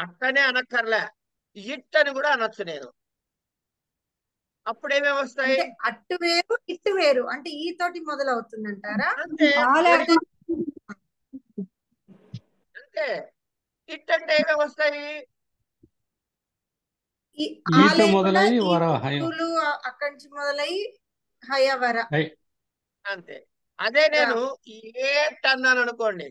A: అట్టనే అనక్కర్లే, ఇట్ అని కూడా అనొచ్చు నేను. అప్పుడు ఏమేమి వస్తాయి?
C: అట్టు వేరు ఇట్టు వేరు అంటే ఈ తోటి మొదలవుతుంది అంటారా?
A: అంతే. ఇట్ అంటే ఏమేమి వస్తాయి?
D: మొదలై
C: అక్కడి నుంచి మొదలై హయవర.
A: అంతే. అదే నేను ఏట్ అన్నాను అనుకోండి,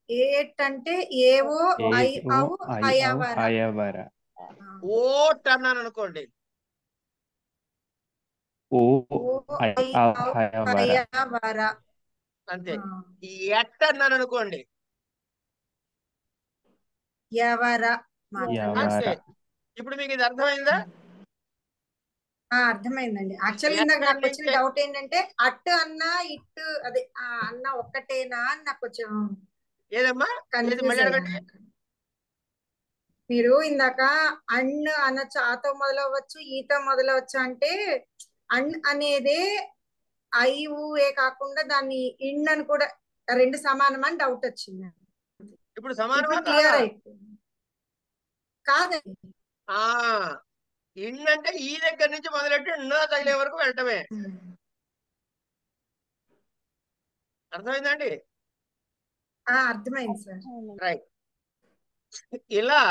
C: ఏట్ అంటే ఏవో ఐ ఔ హయవర.
A: ఓట్ అన్నాను అనుకోండి,
B: ఓ
C: ఓ
B: ఐ
C: ఐ
B: ఆ
C: ఔ
B: హయవర
C: హయ వర.
A: అంతే.
C: ఆ,
A: ఈ ఎట్ అన్నాను అనుకోండి,
C: యవర మాత్రమే
B: యవర.
A: అంతే.
C: వస్తాయి.
A: ఇప్పుడు మీకు ఇది అర్థమైందా?
C: అర్థమైందండి. యాక్చువల్లీ ఇందాక
A: ఎక్కడి
C: నాకు వచ్చిన
A: నుంచే
C: డౌట్ ఏంటంటే అట్ అన్నా ఇట్ అదే అన్న ఒక్కటేనా అని నాకు కొంచెం
A: ఏదమ్మా, ఏది
C: కన్ఫ్యూజ్
A: మళ్ళీ
C: అయ్యాను.
A: అడగండి.
C: మీరు ఇందాక అన్ అనొచ్చు, ఆతో మొదలవచ్చు, ఈతో మొదలవచ్చు అంటే అన్ అనేదే ఐ ఊ ఏ కాకుండా దాన్ని ఇన్ అని కూడా రెండు సమానం అని డౌట్ వచ్చింది.
A: ఇప్పుడు సమానమా
C: ఇప్పుడు
A: కాదా?
C: క్లియర్ అయిపోయింది. కాదండి.
A: ఆ ఇన్ అంటే ఈ దగ్గర నుంచి మొదలెట్టి న తగిలే వరకు వెళ్ళటమే. అర్థమైందండి?
C: అర్థమైంది సార్.
A: రైట్. ఇలా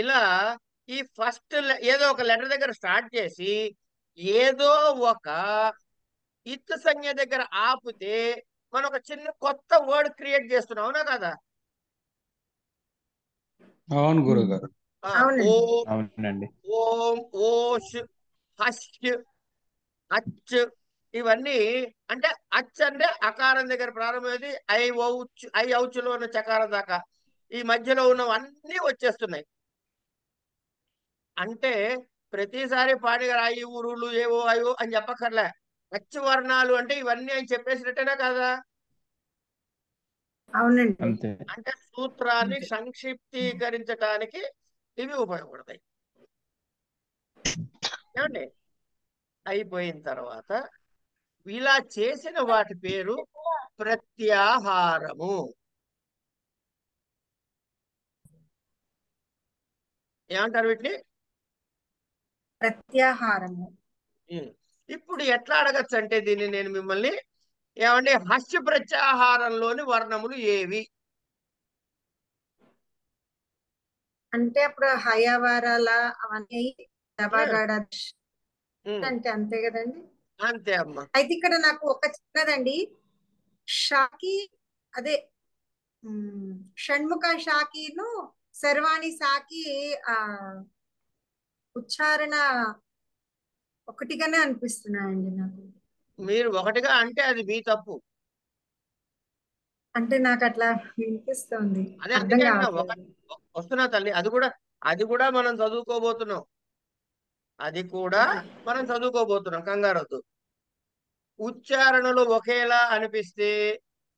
A: ఇలా ఈ ఫస్ట్ ఏదో ఒక లెటర్ దగ్గర స్టార్ట్ చేసి ఏదో ఒక ఇత్ సంజ్ఞ దగ్గర ఆపితే మనం ఒక చిన్న కొత్త వర్డ్ క్రియేట్ చేస్తున్నాం, అవునా కదా?
D: అవును గురుగారు.
C: అవునండి.
A: ఓం,
B: అవునండి.
A: ఓం, ఓష్, హష్, అచ్, ఇవన్నీ అంటే అచ్ అంటే అకారం దగ్గర ప్రారంభమైంది ఐ ఔచులో ఉన్న చకారం దాకా ఈ మధ్యలో ఉన్నవన్నీ వచ్చేస్తున్నాయి. అంటే ప్రతిసారి పాడిగారు ఐ ఊరులు ఏవో అయ్యో అని చెప్పక్కర్లే. అచ్చు వర్ణాలు అంటే ఇవన్నీ అని చెప్పేసినట్టేనా కదా?
C: అవునండి.
B: అంతే.
A: అంటే సూత్రాన్ని సంక్షిప్తీకరించడానికి ఇవి ఉపయోగపడతాయి. ఏమండి? అయిపోయిన తర్వాత ఇలా చేసిన వాటి పేరు ప్రత్యాహారము. ఏమంటారు వీటిని?
C: ప్రత్యాహారము.
A: ఇప్పుడు ఎట్లా అడగచ్చు అంటే దీన్ని నేను మిమ్మల్ని, ఏమంటే హస్య ప్రత్యాహారంలోని వర్ణములు ఏవి?
C: అంటే అప్పుడు హయవరల అవన్నీ దబగడ
A: ఉమ్,
C: అంటే అంతే కదండి.
A: అంతే అమ్మా.
C: అయితే ఇక్కడ నాకు ఒక చిన్నదండి, షాకి అదే షణ్ముఖ షాకిను శర్వాణి సాకి ఆ ఉచ్చారణ ఒకటిగానే అనిపిస్తున్నాయండి నాకు.
A: మీరు ఒకటిగా అంటే అది మీ తప్పు.
C: అంటే నాకు అట్లా వినిపిస్తుంది,
A: అదే
C: అర్థం
A: అందుకే అంటున్నా
C: కావట్లేదు.
A: వస్తున్నా తల్లి, అది కూడా మనం చదువుకోబోతున్నాం. అది కూడా మనం చదువుకోబోతున్నాం, కంగారొద్దు. ఉచ్చారణలు ఒకేలా అనిపిస్తే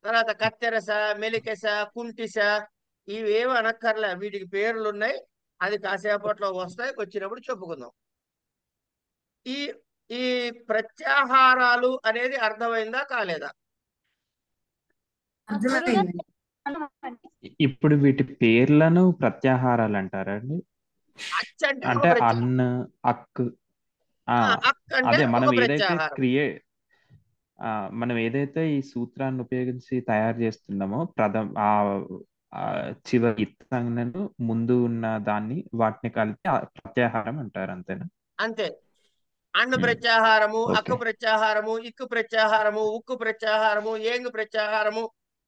A: తర్వాత కత్తెరస, మెలికెస, కుంటిస ఇవేమి అనక్కర్లే, వీటికి పేర్లు ఉన్నాయి. అది కాసేపట్లో వస్తాయి, వచ్చినప్పుడు చెప్పుకుందాం. ఈ ఈ ప్రత్యాహారాలు అనేది అర్థమైందా కాలేదా?
C: అర్థమైంది.
B: ఇప్పుడు వీటి పేర్లను ప్రత్యాహారాలు అంటారండి.
A: అచ్చ అంటే ఒక
B: అంటే
A: ప్రత్యాహారం,
B: అన్, అక్.
A: అక్ అంటే
B: అదే
A: ఒక ప్రత్యాహారం.
B: మనం ఏదైతే ఈ సూత్రాన్ని ఉపయోగించి తయారు చేస్తున్నామో ఆ చివరి ఇత్తు ముందు ఉన్న దాన్ని వాటిని కలిపి ప్రత్యాహారం అంటారు, అంతేనా?
A: అంతే. అన్ను ప్రత్యాహారము,
B: ఓకే.
A: అక్కు ప్రత్యాహారము, ఇక్కు ప్రత్యాహారము, ఉక్కు ప్రత్యాహారము, ఏంగు ప్రత్యాహారము,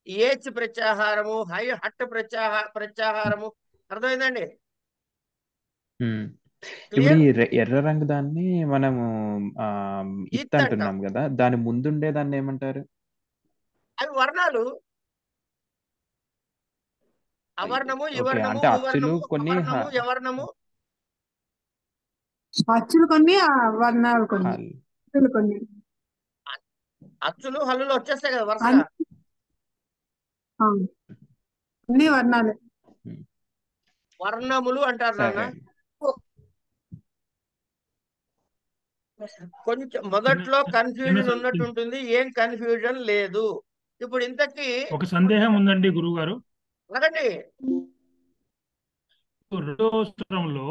A: ఏచ్ ప్రత్యాహారము, హట్టు ప్రత్యాహారము. అర్థమైందండి?
B: ఇప్పుడు
A: క్లియర్.
B: ఈ ఎర్ర రంగు దాన్ని మనము ఆ ఇత్
A: ఇత్ అంటాం.
B: అంటున్నాం కదా, దాని ముందుండే దాన్ని ఏమంటారు?
A: అవి వర్ణాలు. అవర్ణము,
B: ఓకే.
A: ఇవర్ణము,
B: అంటే అచ్చులు
A: ఉవర్ణము,
B: కొన్ని
A: అవర్ణము, యవర్ణము.
C: అచ్చులు కొన్ని, వర్ణాలు కొన్ని,
B: హల్.
C: అచ్చులు కొన్ని.
A: అచ్చులు హల్లులు వచ్చేస్తాయి కదా వరుసగా.
C: అన్ని వర్ణాలు.
A: వర్ణములు అంటారు నాన్న.
B: సరే.
A: కొంచెం మొదట్లో
E: చిన్న
A: కన్ఫ్యూజన్ ఉన్నట్టు
E: సందేహం.
A: ఉంటుంది, ఏం కన్ఫ్యూజన్ లేదు. ఇప్పుడు ఇంతకీ
E: ఒక సందేహం ఉందండి గురువుగారు.
A: అడగండి.
E: రెండవ సూత్రంలో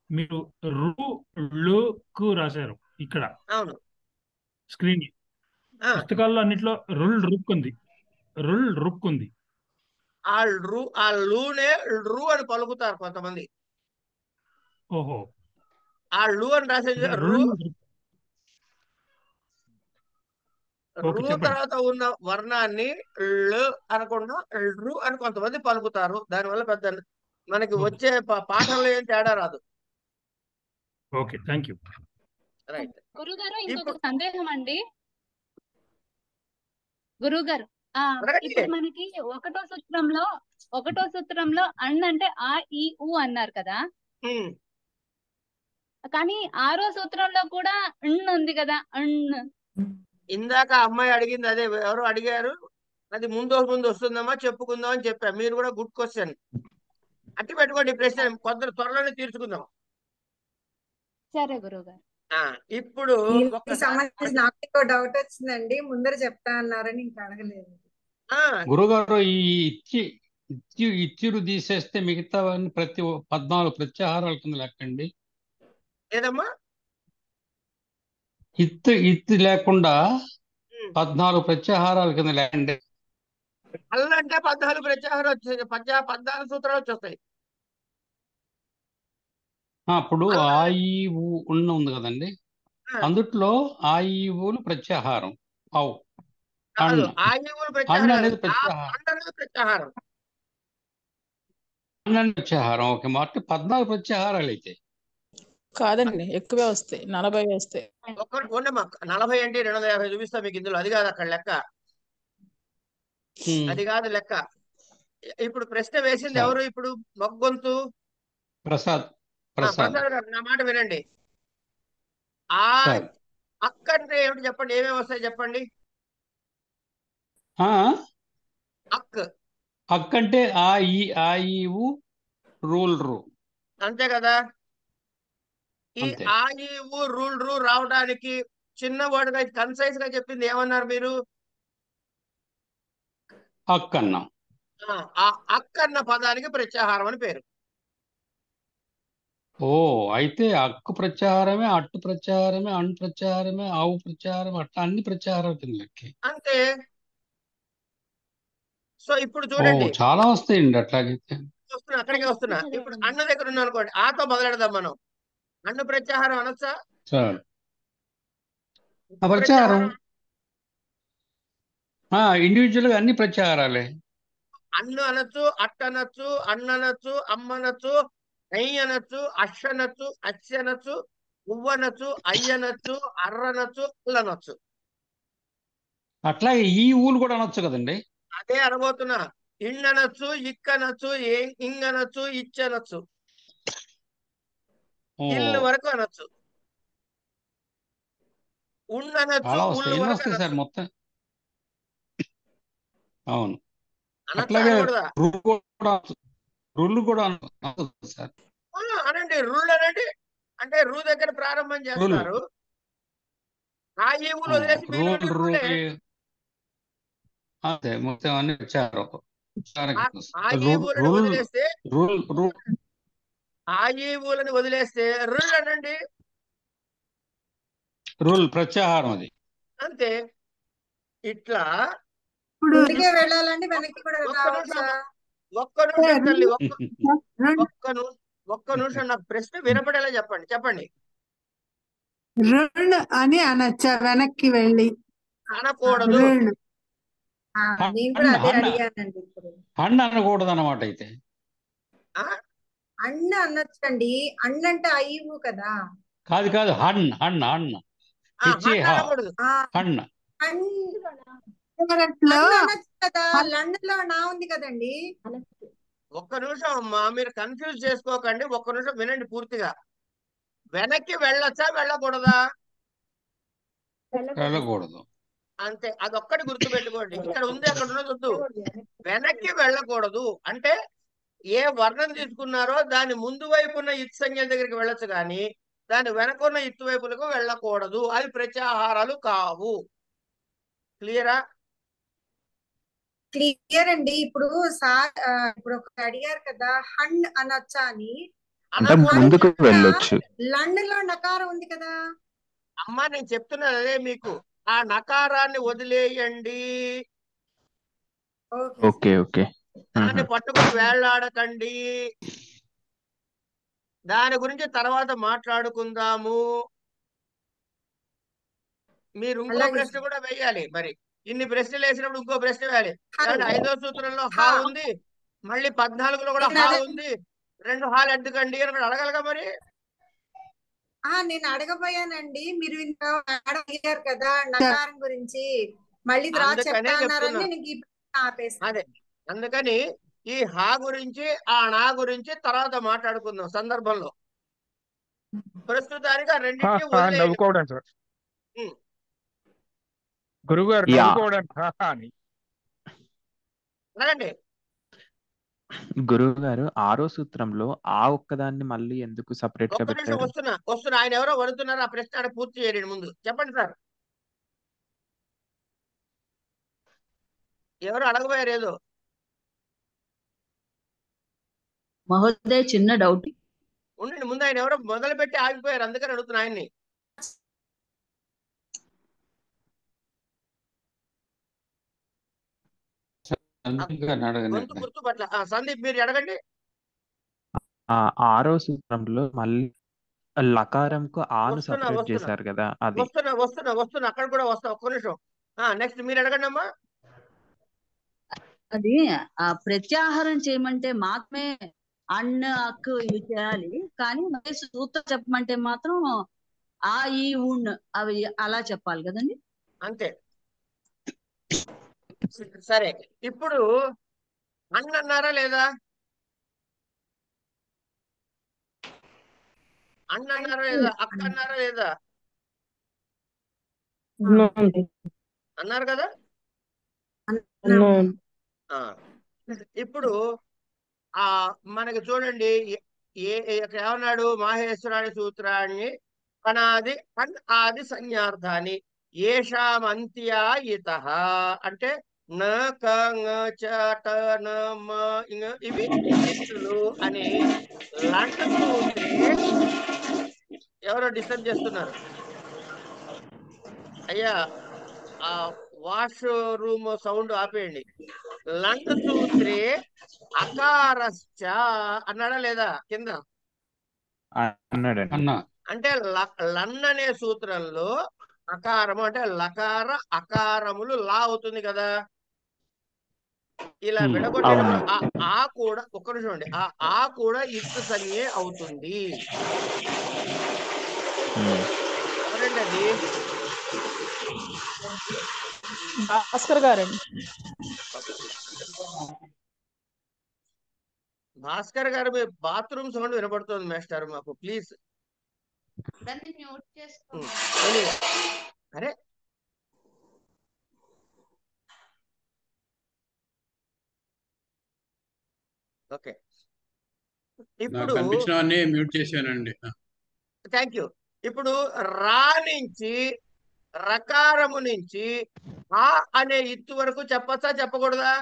E: మీరు రు లు కు రాశారు ఇక్కడ
A: అవును.
E: స్క్రీన్.
A: ఆ,
E: పుస్తకాల్లో అన్నిట్లో రుల్ రుక్ ఉంది.
A: ఆ లూనే రు అని పలుకుతారు కొంతమంది.
E: ఓహో,
A: ఆ లు అని రాసేది
E: అంటే
A: రు.
E: ఓకే,
A: రు
E: చెప్పండి.
A: తర్వాత ఉన్న వర్ణాన్ని ల్ అనకుండా రు అని కొంతమంది పలుకుతారు. దానివల్ల పెద్ద మనకి వచ్చే పాఠంలో ఏం తేడా రాదు.
E: Okay, thank you.
A: రైట్.
F: గురుగారు ఇంకొక
A: ఇప్పుడు
F: సందేహం అండి. గురుగారు
A: అడగండి.
F: ఇప్పుడు మనకి ఒకటో సూత్రంలో అన్ అంటే ఆ ఈ ఊ అన్నారు కదా,
A: ఉమ్.
F: కానీ 6వ సూత్రంలో కూడా అన్ ఉంది కదా. అన్
A: ఇందాక అమ్మాయి అడిగింది అదే, ఎవరు అడిగారు, అది ముందు వస్తుందమ్మా చెప్పుకుందాం అని చెప్పా. మీరు కూడా గుడ్ క్వశ్చన్ అట్టి పెట్టుకోండి. ప్రశ్న కొందరు త్వరలోనే తీర్చుకుందాం.
F: సరే గురుగారు.
A: ఇప్పుడు
C: దీనికి
A: ఒక్కసారి
C: సంబంధించి నాకు ఇంకో డౌట్ వచ్చిందండి, ముందర చెప్తా అన్నారని ఇంకా అడగలేదు.
D: గురుగారు ఈ ఇచ్చిరు తీసేస్తే మిగతావన్నీ 14 ప్రత్యాహారాల కింద లెక్కండి.
A: ఏదమ్మా
D: ఇత్తు లేకుండా 14 ప్రత్యాహారాల కింద లెక్కండి.
A: అల్లంటే 14 ప్రత్యాహారం వచ్చేది, 14 సూత్రాలు వచ్చేస్తాయి.
D: అప్పుడు ఆ ఈ ఊ ఉంది కదండి, అందుట్లో ఆ ఈ ఊలు ప్రత్యాహారం. అవు
A: కాదు,
D: అన్న
A: ఆయువులు
D: అన్న అనేది
A: ప్రత్యాహారం. ప్రత్యాహారం
D: అన్న అనేది ప్రత్యాహారం. ఓకే, మొత్తం 14 ప్రత్యాహారాలు అయితే
G: కాదండి, ఎక్కువే వస్తాయి, 40 వస్తాయి.
A: ఉండమ్మా, 40 అంటే 250 చూపిస్తా మీకు ఇందులో. అది కాదు అక్కడ లెక్క, అది కాదు లెక్క. ఇప్పుడు ప్రశ్న వేసింది ఎవరు? ఇప్పుడు మొగ్గొంతు
D: ప్రసాద్.
A: ప్రసాద్ గారు నా మాట వినండి. ఆ అక్క అంటే ఏమిటి చెప్పండి, ఏమేమి వస్తాయి చెప్పండి.
D: అక్క అంటే ఆ ఈ ఊ రూల్ రూ,
A: అంతే కదా. ఈ
D: అంతే.
A: ఆ ఈ ఊ రూల్ రూ రావడానికి చిన్న వర్డ్ గా కన్సైజ్ గా చెప్పింది ఏమన్నారు మీరు?
D: అక్కన్న.
A: ఆ అక్కన్న పదానికి ప్రత్యాహారం అని పేరు.
D: ఓ, అయితే అక్కు ప్రత్యాహారమే, అట్టు ప్రత్యాహారమే, అన్ ప్రత్యాహారమే, ఆవు ప్రత్యాహారం, అట్లా అన్ని ప్రత్యాహారాలు కింద లెక్కే.
A: అంతే. సో ఇప్పుడు చూడండి,
D: చాలా వస్తాయండి అట్లాగైతే.
A: అక్కడికే వస్తున్నా. ఇప్పుడు అన్న దగ్గర ఉన్నా అనుకోండి, ఆతో మొదలెడదాం మనం. అన్ను ప్రత్యాహారం అనొచ్చా?
D: ప్రత్యాహారం ఇండివిజువల్ గా అన్ని ప్రత్యాహారాలే.
A: అన్ను అనొచ్చు, అట్ట అనొచ్చు, అన్న అనొచ్చు, అమ్మ అనొచ్చు, నెయ్యి అనొచ్చు, అష్ అనొచ్చు, అచ్చి అనొచ్చు, ఉవ్వనొచ్చు, అయ్యనొచ్చు, అర్రనొచ్చు, అల్లనొచ్చు.
D: అట్లాగే ఈ ఊలు కూడా అనొచ్చు కదండి.
A: అదే అనబోతున్నా. ఇన్ననొచ్చు, ఇక్కనొచ్చు, ఇంగనొచ్చు, ఇచ్చనొచ్చు, ఇల్లు వరకు అనొచ్చు. ఉండనొచ్చు, ఉళ్ళు
D: ఎన్ని
A: వరకు
D: వస్తాయి సార్
A: అనొచ్చు.
D: మొత్తం? అవును.
A: అనొచ్చా
D: అట్లాగే
A: అనకూడదా?
D: రుళ్ళు కూడా అనొచ్చు సార్.
A: అనండి, రూల్ అనండి. అంటే రూ దగ్గర ప్రారంభం చేస్తారు. ఆ ఈ ఊళ్ళు వదిలేసి మీరు రూలే.
D: అంతే, మొత్తం అన్ని వచ్చారు.
A: ఆ ఈ ఊళ్ళని వదిలేస్తే, ఆ ఈ ఊళ్ళని వదిలేస్తే రుల్ అనండి.
D: రూల్ ప్రత్యాహారం అది.
A: అంతే. ఇట్లా
C: ముందుకే వెళ్ళాలండి, వెనక్కి కూడా రావచ్చా?
A: ఒక్క నిమిషం తల్లి, ఒక్క నిమిషం. నాకు ప్రశ్న వినపడేలా చెప్పండి.
H: రుణ్ అని అనొచ్చా వెనక్కి వెళ్ళి?
A: అనకూడదు.
C: నేను కూడా అదే అడిగానండి. ఇప్పుడు
D: అన్న అనకూడదు అన్నమాట. అయితే
C: అన్న అనొచ్చండి. అన్న అంటే అయ్యవు కదా.
D: కాదు అన్న
A: అనకూడదు.
C: కదా, లండన్ లో నా ఉంది కదండి.
A: ఒక్క నిమిషం అమ్మా, మీరు కన్ఫ్యూజ్ చేసుకోకండి. ఒక్క నిమిషం వినండి పూర్తిగా. వెనక్కి వెళ్ళొచ్చా వెళ్ళకూడదా?
D: వెళ్ళకూడదు.
A: అంతే, అదొక్కటి గుర్తుపెట్టుకోండి. ఇక్కడ ఉంది అక్కడ ఉన్నది వద్దు. వెనక్కి వెళ్ళకూడదు అంటే ఏ వర్ణం తీసుకున్నారో దాని ముందు వైపు ఉన్న ఇత్ సంఖ్యల దగ్గరికి వెళ్ళొచ్చు, కానీ దాని వెనకున్న ఇత్తు వైపులకు వెళ్ళకూడదు. అవి ప్రత్యాహారాలు కావు. క్లియరా?
C: క్లియర్ అండి. ఇప్పుడు ఇప్పుడు ఒక అడిగారు కదా, హండ్ అనొచ్చా అని.
B: ముందుకు వెళ్ళొచ్చు.
C: లండన్ లో నకారం ఉంది కదా.
A: అమ్మా, నేను చెప్తున్నది అదే మీకు. ఆ నకారాన్ని వదిలేయండి.
B: ఓకే.
A: దాన్ని పట్టుకొని వేళ్లాడకండి. దాని గురించి తర్వాత మాట్లాడుకుందాము. మీరు ఇంకో ప్రశ్న కూడా వేయాలి. మరి ఇన్ని ప్రశ్నలు వేసినప్పుడు ఇంకో ప్రశ్న వేయాలి. 5వ సూత్రంలో హా ఉంది, మళ్ళీ 14లో కూడా హా ఉంది, 2 హాలు ఎందుకండి అని కూడా అడగలగా మరి.
C: నేను అడగబోయానండి, మీరు ఇంకా మేడం అడిగారు కదా నకారం గురించి, మళ్ళీ తర్వాత
A: అందుకనే
C: చెప్తా
A: చెప్తున్నా.
C: అన్నారని నేను ఈ ఆపేసాను.
A: అదే అందుకని ఈ హా గురించి ఆ నా గురించి తర్వాత మాట్లాడుకుందాం సందర్భంలో. ప్రస్తుతానికి ఆ రెండింటిని వదిలేయండి.
E: నవ్వుకోవడం సార్,
A: ఉమ్.
E: గురుగారు
B: యా
E: నవ్వుకోవడం అని.
A: అడగండి.
B: గురువు గారు 6వ సూత్రంలో ఆ ఒక్కదాన్ని మళ్ళీ ఎందుకు సపరేట్ గా
A: ఒక్క నిమిషం
B: పెట్టారు?
A: వస్తున్నా. ఆయన ఎవరో వడుతున్నారు, ఆ ప్రశ్న ఆడ పూర్తి చేయండి ముందు. చెప్పండి సార్, ఎవరు అడగబోయారు ఏదో.
I: మహోదయ చిన్న డౌట్.
A: ఉండండి, ముందు ఆయన ఎవరో మొదలు పెట్టి ఆగిపోయారు, అందుకని అడుగుతున్నా ఆయన్ని.
D: సందీప్ గారిని
A: గొంతు
D: అడగండి.
A: గుర్తుపట్ల. సందీప్ మీరు అడగండి.
B: 6వ సూత్రంలో మళ్ళీ లకారంకు ఆను
A: వస్తున్నా
B: సపరేట్
A: వస్తున్నా
B: చేశారు కదా, అది
A: వస్తున్నా వస్తున్నా వస్తున్నా అక్కడ కూడా వస్తా, ఒక్క నిమిషం. నెక్స్ట్ మీరు అడగండి అమ్మా.
I: అది ప్రత్యాహారం చేయమంటే మాత్రమే అన్న అక్కు ఇవి చేయాలి, కానీ మరి సూత్రం చెప్పమంటే మాత్రం ఆ ఈ ఉన్ అవి అలా చెప్పాలి కదండి.
A: అంతే. సరే, ఇప్పుడు అన్న అన్నారా లేదా? అన్న అన్నారా లేదా? అక్క అన్నారా లేదా? అన్నారు కదా. ఇప్పుడు మనకి చూడండి, ఏమన్నాడు మాహేశ్వరాని సూత్రాన్ని అనాది ఆది సంజ్ఞార్థాన్ని ఏషామంత్యా ఇతః అంటే న క ంగ చ ట న మ ఇంగ ఇవి ఇత్తులు అని లంట సూత్రే. ఎవరో డిస్టర్బ్ చేస్తున్నారు అయ్యా, ఆ వాష్ రూమ్ సౌండ్ ఆపేయండి. లంట సూత్రే అకారశ్చ అన్నాడా లేదా కింద?
B: అన్నాడండి.
D: అన్నా
A: అంటే లన్ అనే సూత్రంలో అకారము అంటే లకార అకారములు లా అవుతుంది కదా. ఇలా విడగొట్టేటప్పుడు ఆ కూడా ఒక్క నిమిషం అండి, ఆ కూడా ఇత్తు సంజ్ఞే అవుతుంది. ఎవరండి అది?
G: భాస్కర్ గారండి.
A: భాస్కర్ గారు, మీ బాత్రూమ్ సౌండ్ వినపడుతుంది మాస్టర్ మాకు, ప్లీజ్. ఎనీవే, అరే ఓకే. ఇప్పుడు
J: కనిపించినవన్నీ మ్యూట్ చేశానండి.
A: Thank you. ఇప్పుడు రా నుంచి రకారము నుంచి ఆ అనే ఇత్తు వరకు చెప్పచ్చా చెప్పకూడదా?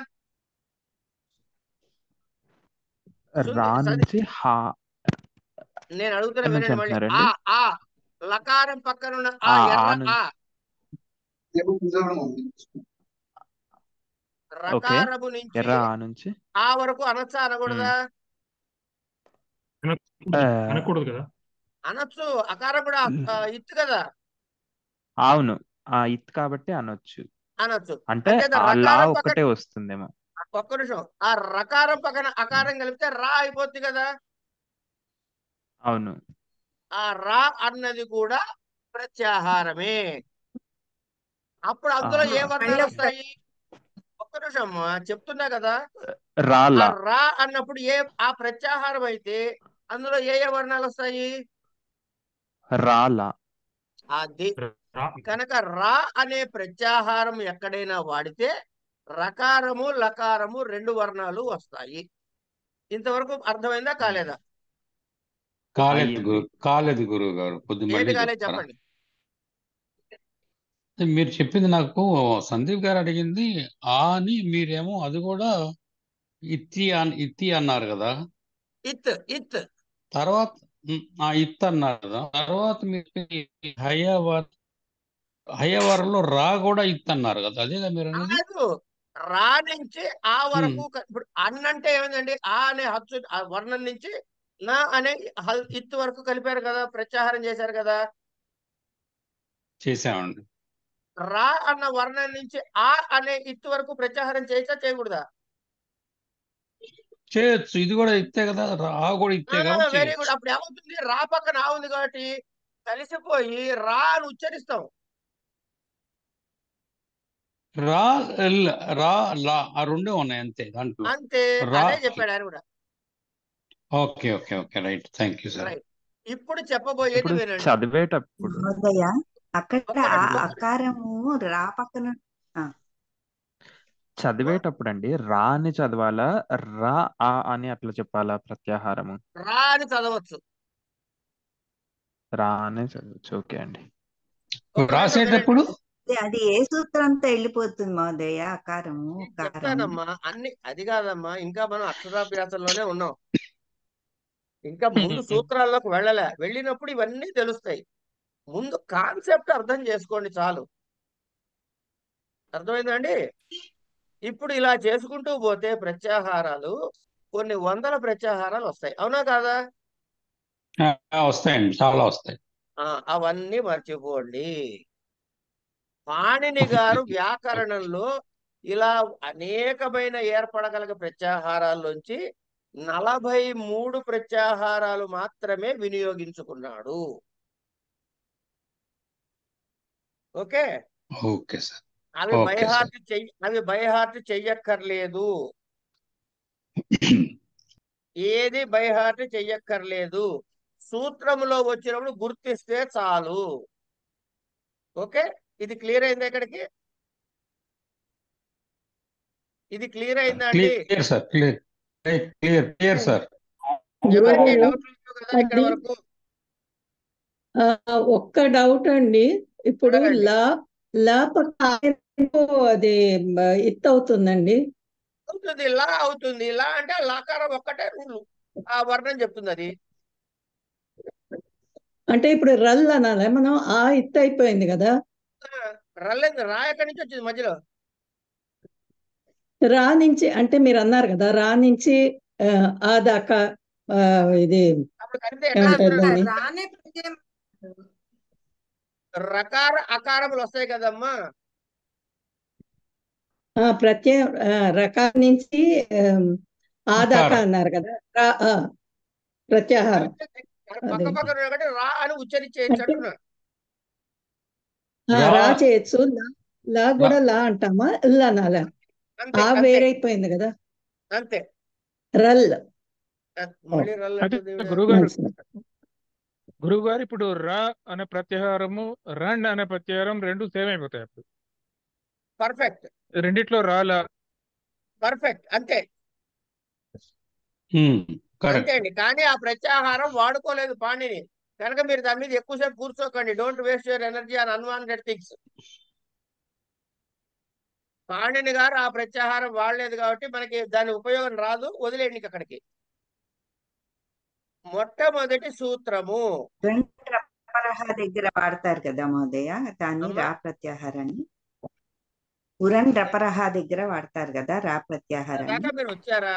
B: రా నుంచి హా
A: నేను అడుగుతున్నా వినండి మళ్ళీ. ఆ లకారం పక్కన ఉన్న ఆ ఎర్ర రకారము నుంచి ఆ వరకు అనొచ్చా అనకూడదా?
E: అనకూడదు కదా.
A: అనొచ్చు, అకారం కూడా ఇత్తు కదా.
B: అవును, ఆ ఇత్ కాబట్టి అనొచ్చు. అంటే లా ఒక్కటే వస్తుందేమో.
A: ఒక్క నిమిషం, ఆ రకారం పక్కన అకారం కలిపితే రా అయిపోద్ది కదా.
B: అవును,
A: ఆ రా అన్నది కూడా ప్రత్యాహారమే. అప్పుడు అందులో ఏ వర్ణాలు వస్తాయి? ఒక్క నిమిషం చెప్తున్నా కదా. రా అన్నప్పుడు ఆ ప్రత్యాహారం అయితే అందులో ఏ వర్ణాలు వస్తాయి?
B: రాలా.
A: అది కనుక రా అనే ప్రత్యాహారం ఎక్కడైనా వాడితే రకారము లకారము 2 వర్ణాలు వస్తాయి. ఇంతవరకు అర్థమైందా కాలేదా?
D: కాలేదు గురువు గారు, కొద్దిగా
A: చెప్పండి.
D: మీరు చెప్పింది నాకు సందీప్ గారు అడిగింది ఆ అని, మీరేమో అది కూడా ఇత్తి అన్నారు కదా.
A: ఇత్
D: తర్వాత ఇత్ అన్నారు కదా. తర్వాత మీరు హయవరంలో రా కూడా ఇత్ అన్నారు కదా, అదేగా మీరు అనేది?
A: రా నుంచి ఆ వరకు. ఇప్పుడు అన్నంటే ఏమైందండి, ఆ అనే హత్తు వర్ణం నుంచి నా అనే ఇత్తు వరకు కలిపారు కదా, ప్రత్యాహారం చేశారు కదా.
D: చేసామండి.
A: రా అన్న వర్ణం నుంచి ఆ అనే ఇత్తు వరకు ప్రత్యాహారం చేయొచ్చా చేయకూడదా?
D: చేయొచ్చు. ఇది కూడా ఇత్తే కదా, రా కూడా ఇత్తే కాబట్టి
A: వెరీ గుడ్.
D: చేయొచ్చు.
A: అప్పుడు ఏమవుతుంది? రా పక్కన ఆ ఉంది కాబట్టి కలిసిపోయి రా అని ఉచ్చరిస్తాం.
D: రా ల, రా లా ఆ రెండే ఉన్నాయి అంతే దాంట్లో.
A: అంతే,
D: రా.
A: అదే చెప్పాడు ఆయన కూడా.
D: Okay okay okay right. Thank you sir.
A: Right. ఇప్పుడు చెప్పబోయేది
B: ఇప్పుడు
A: వినండి.
B: చదివేటప్పుడు
C: మహోదయ అక్కడ
A: ఒక్కటి
C: అకారము రా పక్కన ఆ,
B: చదివేటప్పుడు అండి రా అని చదవాలా, రా ఆ అని అట్లా చెప్పాలా ప్రత్యాహారము?
A: రా అని చదవచ్చు.
B: రా అనే చదవచ్చు. ఓకే అండి.
A: ఒక్క నిమిషం వినండి.
D: రాసేటప్పుడు
C: అది ఏ సూత్రంతో వెళ్ళిపోతుంది మహోదయ అకారము
A: నేను
C: కారము?
A: చెప్తానమ్మా అన్ని. అది కాదమ్మా, ఇంకా మనం అక్షరాభ్యాసంలోనే ఉన్నాం. ఇంకా ముందు సూత్రాల్లోకి వెళ్ళినప్పుడు ఇవన్నీ తెలుస్తాయి. ముందు కాన్సెప్ట్ అర్థం చేసుకోండి చాలు. అర్థమైందండి? ఇప్పుడు ఇలా చేసుకుంటూ పోతే ప్రత్యాహారాలు కొన్ని వందల ప్రత్యాహారాలు వస్తాయి. అవునా కాదా?
D: వస్తాయండి, చాలా వస్తాయి.
A: అవన్నీ మర్చిపోండి. పాణిని గారు వ్యాకరణంలో ఇలా అనేకమైన ఏర్పడగలిగే ప్రత్యాహారాల్లోంచి 43 ప్రత్యాహారాలు మాత్రమే వినియోగించుకున్నాడు. ఓకే.
D: Okay sir.
A: అవి
D: ఓకే సార్.
A: బైహార్ట్ చెయ్యక్కర్లేదు. ఏది బైహార్ట్ చెయ్యక్కర్లేదు. సూత్రములో వచ్చినప్పుడు గుర్తిస్తే చాలు. ఓకే. ఇది క్లియర్ అయిందా? ఇక్కడికి ఇది క్లియర్ అయిందా అండి?
D: Clear sir. Clear sir.
A: ఎవరికి
K: గురువుగారు
A: డౌట్ లేదు కదా ఇక్కడ
K: అండి,
A: వరకు?
K: ఒక్క డౌట్ అండి. ఇప్పుడు
A: అడగండి.
K: లా పక్కన అది ఇత్ అవుతుందండి.
A: అవుతుంది, లా అవుతుంది. లా అంటే లాకారం ఒక్కటే రూలు, ఆ వర్ణం చెప్తుంది అది.
K: అంటే ఇప్పుడు రల్ అనాలి, మనం ఆ ఇత్ అయిపోయింది కదా.
A: రల్లేదు, రా ఎక్కడి నుంచి వచ్చింది మధ్యలో?
K: రా నుంచి అంటే మీరు అన్నారు కదా, రా నుంచి ఆ దాకా ఇది
A: అప్పుడు కడితే ఎట్లా
K: ఏమంటారు
A: రాస్తున్నాడు?
K: దాన్ని?
C: రానే ప్రత్యయం
A: రకార అకారములు వస్తాయి కదమ్మా.
K: ప్రత్యయం రకాల నుంచి ఆ దాకా
D: అకారం.
K: అన్నారు కదా, ప్రత్యాహారం.
A: పక్క
K: అదే
A: పక్కన ఉన్నటువంటి రా అని ఉచ్చరించేయచ్చు
K: అంటే
A: అంటున్నా.
K: రా చేయొచ్చు, లా కూడా లా అంటామా, ల్ అనాలా?
A: అంతే
K: ఆ
A: అంతే
K: వేరైపోయింది కదా,
A: అంతే.
K: రల్.
A: మళ్ళీ రల్
E: అయితే
A: అంటుంది.
E: గురువుగారు ఇప్పుడు రా అనే ప్రత్యాహారము, రండ్ అనే ప్రత్యాహారం రెండు సేమ్ అయిపోతాయి అప్పుడు.
A: పర్ఫెక్ట్.
E: రెండిట్లో రాలా.
A: పర్ఫెక్ట్. అంతే
D: కరెక్ట్.
A: అండి. కానీ ఆ ప్రత్యాహారం వాడుకోలేదు పాణిని కనుక మీరు దాని మీద ఎక్కువసేపు కూర్చోకండి. Don't waste your energy on unwanted things. Panini గారు ఆ ప్రత్యాహారం వాడలేదు కాబట్టి మనకి దాని ఉపయోగం రాదు. వదిలేండి అక్కడికి. మొట్టమొదటి సూత్రము
C: రపరహ దగ్గర వాడతారు కదా మహోదయ దాన్ని రా ప్రత్యాహారాన్ని. ఉరన్ రపరహ దగ్గర వాడతారు కదా రా ప్రత్యాహారాన్ని.
A: దాకా మీరు వచ్చారా?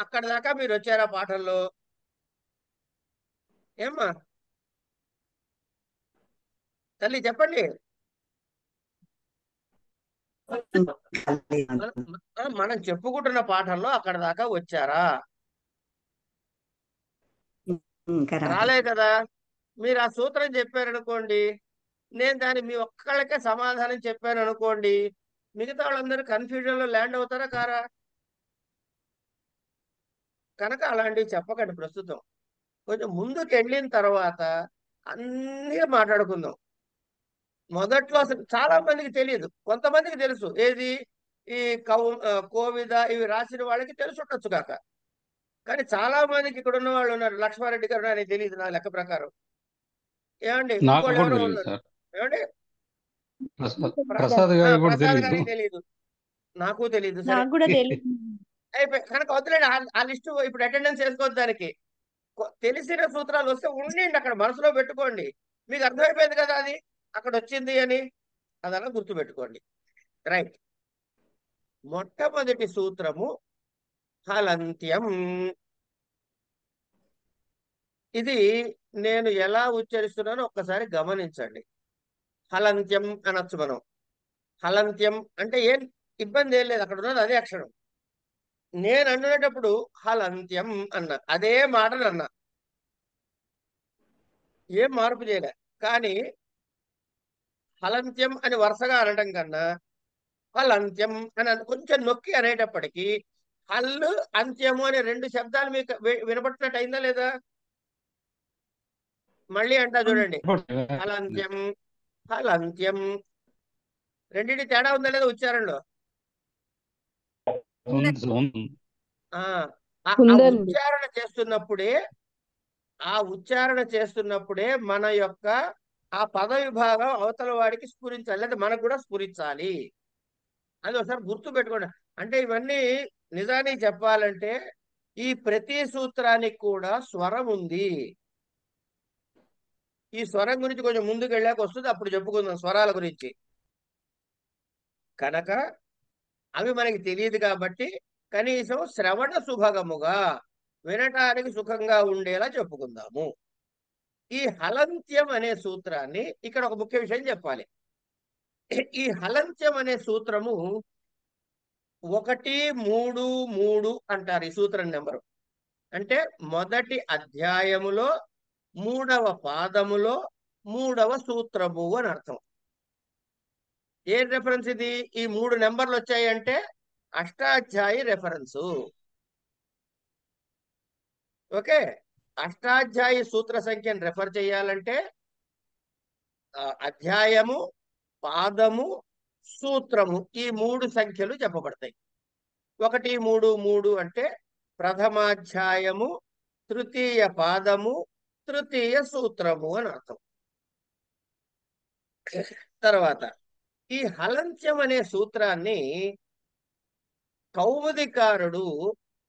A: అక్కడ దాకా మీరు వచ్చారా పాఠంలో? ఏమ్మా తల్లి చెప్పండి. మనం చెప్పుకుంటున్న పాఠంలో అక్కడ దాకా వచ్చారా? రాలే కదా. మీరు ఆ సూత్రం చెప్పారనుకోండి, నేను దాన్ని మీ ఒక్కళ్ళకే సమాధానం చెప్పాను అనుకోండి, మిగతా వాళ్ళందరూ కన్ఫ్యూజన్ లో ల్యాండ్ అవుతారా కారా? కనుక అలాంటివి చెప్పకండి ప్రస్తుతం. కొంచెం ముందుకు వెళ్ళిన తర్వాత అన్నీ మాట్లాడుకుందాం. మొదట్లో అసలు చాలా మందికి తెలియదు, కొంతమందికి తెలుసు. ఏది ఈ కోవిద ఇవి రాసిన వాళ్ళకి తెలిసి ఉండొచ్చు కాక, కానీ చాలా మందికి ఇక్కడ ఉన్న వాళ్ళు ఉన్నారు. లక్ష్మారెడ్డి గారు ఆయనకి తెలియదు నా లెక్క ప్రకారం. ఏమండి
D: నాకు
A: ఇంకోళ్ళు
D: కూడా
A: ఎవరో
D: తెలియదు
A: ఉన్నారు.
D: సార్.
A: ఏమండి
D: ప్రసాద్ గారికి కూడా
A: ప్రసాద్
D: తెలియదు.
A: గారికి తెలియదు, నాకు తెలియదు. సరే
F: నాకు కూడా తెలియదు.
A: అయిపోయి కనుక వద్దులేండి. ఆ లిస్టు ఇప్పుడు అటెండెన్స్ వేసుకోవద్దు దానికి. తెలిసిన సూత్రాలు వస్తే ఉండండి అక్కడ, మనసులో పెట్టుకోండి. మీకు అర్థమైపోయింది కదా అది అక్కడ వచ్చింది అని, అదలా గుర్తుపెట్టుకోండి. రైట్. మొట్టమొదటి సూత్రము హలంత్యం. ఇది నేను ఎలా ఉచ్చరిస్తున్నానో ఒక్కసారి గమనించండి. హలంత్యం అనొచ్చు మనం. హలంత్యం అంటే ఏం ఇబ్బంది ఏం లేదు, అక్కడ ఉన్నది అదే అక్షరం. నేను అన్నటప్పుడు హలంత్యం అన్నా, అదే మాటను అన్నా, ఏం మార్పు చేయలే. కానీ హలంత్యం అని వరుసగా అనడం కన్నా హలంత్యం అని కొంచెం నొక్కి అనేటప్పటికీ హల్లు అంత్యము అనే రెండు శబ్దాలు మీకు వినపడుతున్నట్టు అయిందా లేదా? మళ్ళీ అంటా చూడండి, హలంత్యం హలంత్యం, రెండింటి తేడా ఉందా లేదా ఉచ్చారణలో? ఆ ఉచ్చారణ చేస్తున్నప్పుడే మన యొక్క ఆ పద విభాగం అవతల వాడికి స్ఫురించాలి, లేదా మనకు కూడా స్ఫురించాలి. అది ఒకసారి గుర్తు పెట్టుకోండి. అంటే ఇవన్నీ నిజానికి చెప్పాలంటే ఈ ప్రతి సూత్రానికి కూడా స్వరం ఉంది. ఈ స్వరం గురించి కొంచెం ముందుకు వెళ్ళాక వస్తుంది, అప్పుడు చెప్పుకుందాం స్వరాల గురించి. కనుక అవి మనకి తెలియదు కాబట్టి కనీసం శ్రవణ సుభగముగా, వినటానికి సుఖంగా ఉండేలా చెప్పుకుందాము. ఈ హలంత్యం అనే సూత్రాన్ని ఇక్కడ ఒక ముఖ్య విషయం చెప్పాలి. ఈ హలంత్యం అనే సూత్రము 1, 3, 3 అంటారు ఈ సూత్రం నెంబరు. అంటే మొదటి అధ్యాయములో 3వ పాదములో 3వ సూత్రము అని అర్థం. ఏ రెఫరెన్స్ ఇది? ఈ 3 నెంబర్లు వచ్చాయంటే అష్టాధ్యాయి రెఫరెన్సు. ఓకే, అష్టాధ్యాయి సూత్ర సంఖ్యను రెఫర్ చేయాలంటే అధ్యాయము, పాదము, సూత్రము ఈ 3 సంఖ్యలు చెప్పబడతాయి. 1, 3, 3 అంటే ప్రథమాధ్యాయము, తృతీయ పాదము, తృతీయ సూత్రము అని అర్థం. తర్వాత ఈ హలంత్యం అనే సూత్రాన్ని కౌముదికారుడు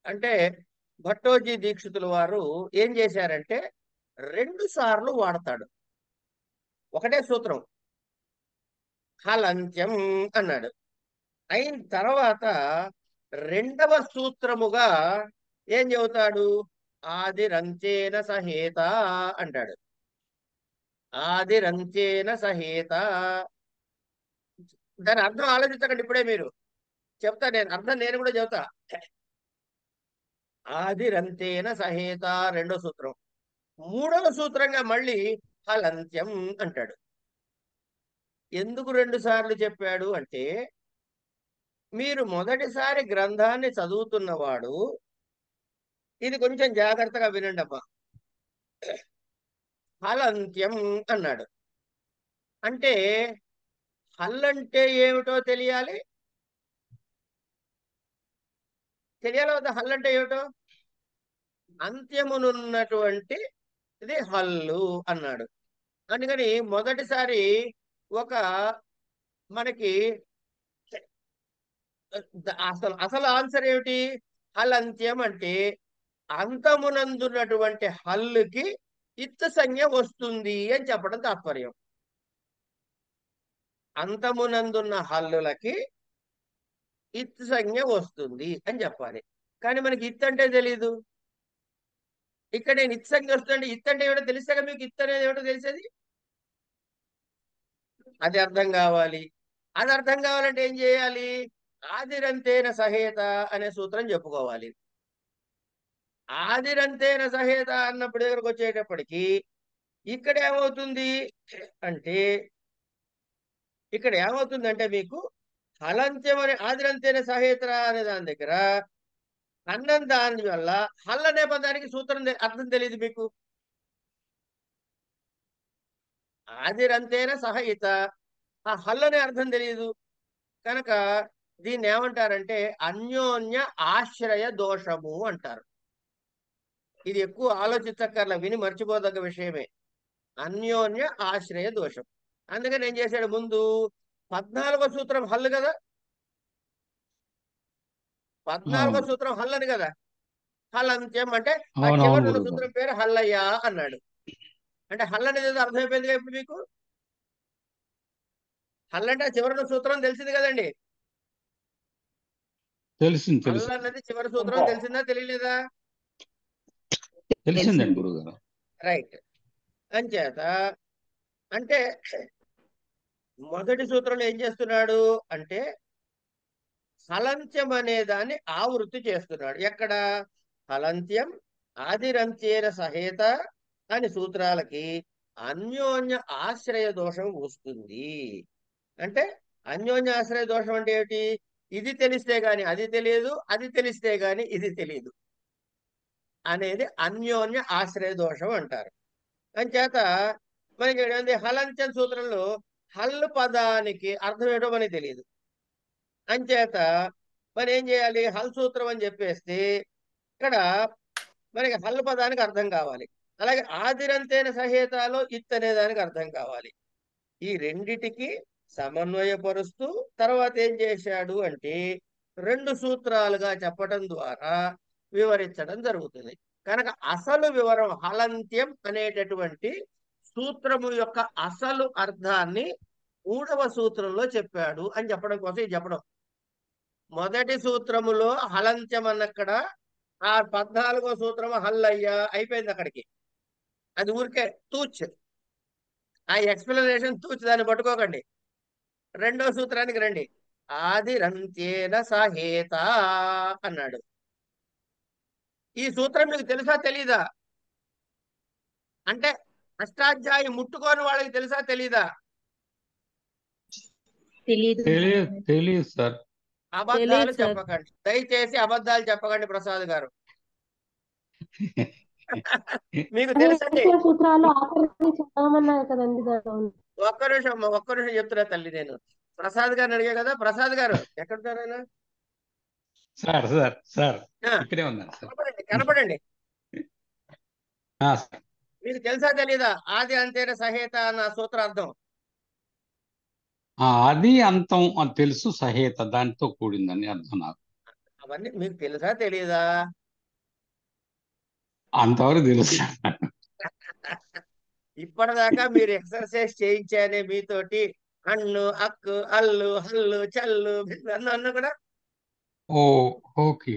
A: అంటే భట్టోజీ దీక్షితుల వారు ఏం చేశారంటే 2 సార్లు వాడతాడు. ఒకటే సూత్రం హలంత్యం అన్నాడు, అయిన తర్వాత 2వ సూత్రముగా ఏం చెబుతాడు? ఆదిరంచేన సహేత అంటాడు. ఆదిరంచేన సహేత, దాని అర్థం ఆలోచించకండి, ఇప్పుడే మీరు చెప్తా, నేను అర్థం నేను కూడా చెబుతా. ఆదిరంతేన సహేత 2వ సూత్రం. 3వ సూత్రంగా మళ్ళీ హలంత్యం అంటాడు. ఎందుకు 2 సార్లు చెప్పాడు అంటే, మీరు మొదటిసారి గ్రంథాన్ని చదువుతున్నవాడు ఇది కొంచెం జాగ్రత్తగా వినండి అమ్మా. హలంత్యం అన్నాడు అంటే హల్లంటే ఏమిటో తెలియాలి. తెలియాలి కదా, హల్లంటే ఏమిటో? అంత్యమునున్నటువంటి ఇది హల్లు అన్నాడు. అందుకని మొదటిసారి ఒక మనకి అసలు ఆన్సర్ ఏమిటి? హలంత్యం అంటే అంతమునందున్నటువంటి హల్లుకి ఇత్ సంజ్ఞ వస్తుంది అని చెప్పడం తాత్పర్యం. అంతమునందున్న హల్లులకి ఇత్ సంజ్ఞ వస్తుంది అని చెప్పాలి. కానీ మనకి ఇత్ అంటే తెలీదు. ఇక్కడ నేను ఇత్ సంజ్ఞ వస్తుందంటే ఇత్ అంటే ఏమిటో తెలిసాక మీకు ఇత్ అనేది ఏమిటో తెలిసేది. అది అర్థం కావాలి. అది అర్థం కావాలంటే ఏం చేయాలి? ఆదిరంతేన సహేత అనే సూత్రం చెప్పుకోవాలి. ఆదిరంతేన సహేత అన్నప్పుడు దగ్గరకు వచ్చేటప్పటికి ఇక్కడ ఏమవుతుంది అంటే, ఇక్కడ ఏమవుతుందంటే మీకు హలంత్యం అనే ఆదిరంతేన సహేత అనే దాని దగ్గర అన్నం దాని వల్ల హల్ అనే పదానికి సూత్రం అర్థం తెలియదు మీకు. ఆదిరంతేన సహయిత, ఆ హల్ అనే అర్థం తెలియదు. కనుక దీన్ని ఏమంటారంటే అన్యోన్య ఆశ్రయ దోషము అంటారు. ఇది ఎక్కువ ఆలోచించక్కర్ల, విని మర్చిపోదగ్గ విషయమే. అన్యోన్య ఆశ్రయ దోషం. అందుకని ఏం చేశాడు? ముందు 14వ సూత్రం హల్లు కదా, 14వ సూత్రం హల్ అని కదా. హలంత్యం అంటే ఆ చివరి సూత్రం పేరు హల్లయ్య అన్నాడు. అంటే హల్ అనేది ఏదో అర్థమైపోయింది ఇప్పుడు మీకు. హల్ అంటే చివరి సూత్రం తెలిసింది కదండి. హల్ అన్నది చివరి సూత్రం తెలిసిందా తెలియలేదా?
D: తెలిసిందండి గురుగారు.
A: రైట్. అంచేత అంటే మొదటి సూత్రంలో ఏం చేస్తున్నాడు అంటే హలంత్యం అనే దాన్ని ఆవృత్తి చేస్తున్నాడు. ఎక్కడ? హలంత్యం ఆదిరంత్యేన సహేత అని సూత్రాలకి అన్యోన్య ఆశ్రయ దోషం వస్తుంది. అంటే అన్యోన్య ఆశ్రయ దోషం అంటే ఏమిటి? ఇది తెలిస్తే గాని అది తెలియదు, అది తెలిస్తే గాని ఇది తెలియదు అనేది అన్యోన్య ఆశ్రయ దోషం అంటారు. అంచేత మనకి ఏంటంటే హలంత్యం సూత్రంలో హల్లు పదానికి అర్థం ఏంటో మనకి తెలియదు. అంచేత మరి ఏం చేయాలి? హల్ సూత్రం అని చెప్పేస్తే ఇక్కడ మనకి హల్ పదానికి అర్థం కావాలి. అలాగే ఆదిరంతైన సహేతాలో ఇత్ అనే దానికి అర్థం కావాలి. ఈ రెండిటికి సమన్వయపరుస్తూ తర్వాత ఏం చేశాడు అంటే 2 సూత్రాలుగా చెప్పడం ద్వారా వివరించడం జరుగుతుంది. కనుక అసలు వివరం హలంత్యం అనేటటువంటి సూత్రము యొక్క అసలు అర్థాన్ని 3వ సూత్రంలో చెప్పాడు అని చెప్పడం కోసం ఇది చెప్పడం. మొదటి సూత్రములో హలంత్యం అన్నక్కడ ఆ 14వ సూత్రము హల్లయ్యా అయిపోయింది అక్కడికి. అది ఊరికే తూచ్, ఆ ఎక్స్ప్లెనేషన్ తూచ్, దాన్ని పట్టుకోకండి. 2వ సూత్రానికి రండి. ఆదిరంత్యేన సహేత అన్నాడు. ఈ సూత్రం మీకు తెలుసా తెలీదా? అంటే అష్టాధ్యాయి ముట్టుకోని వాళ్ళకి తెలుసా తెలీదా?
D: తెలియదు సార్.
A: అబద్ధాలు చెప్పకండి, దయచేసి అబద్ధాలు చెప్పకండి ప్రసాద్ గారు. మీకు తెలుసండి.
L: సూత్రాలు ఆఖరికి చదవమన్నారు కదండి.
A: ఒక్క నిమిషం చెప్తున్నా తల్లి. నేను ప్రసాద్ గారిని అడిగా కదా. ప్రసాద్ గారు ఎక్కడున్నారైనా?
D: సార్ ఇక్కడే ఉన్నాను సార్.
A: కనపడండి.
D: సార్,
A: మీకు తెలుసా తెలీదా ఆది అంతేన సహేత అన్న సూత్రార్థం?
D: ఆది అంతం అని తెలుసు, సహేత దానితో కూడిందని అర్థం. నాకు
A: అవన్నీ మీకు తెలుసా తెలీదా?
D: అంతవరకు తెలుసు.
A: ఇప్పటిదాకా మీరు ఎక్సర్సైజ్ చేయించానే మీతోటి అన్ను అక్కు అల్లు హల్లు చల్లు అన్న కూడా
D: ఓకే.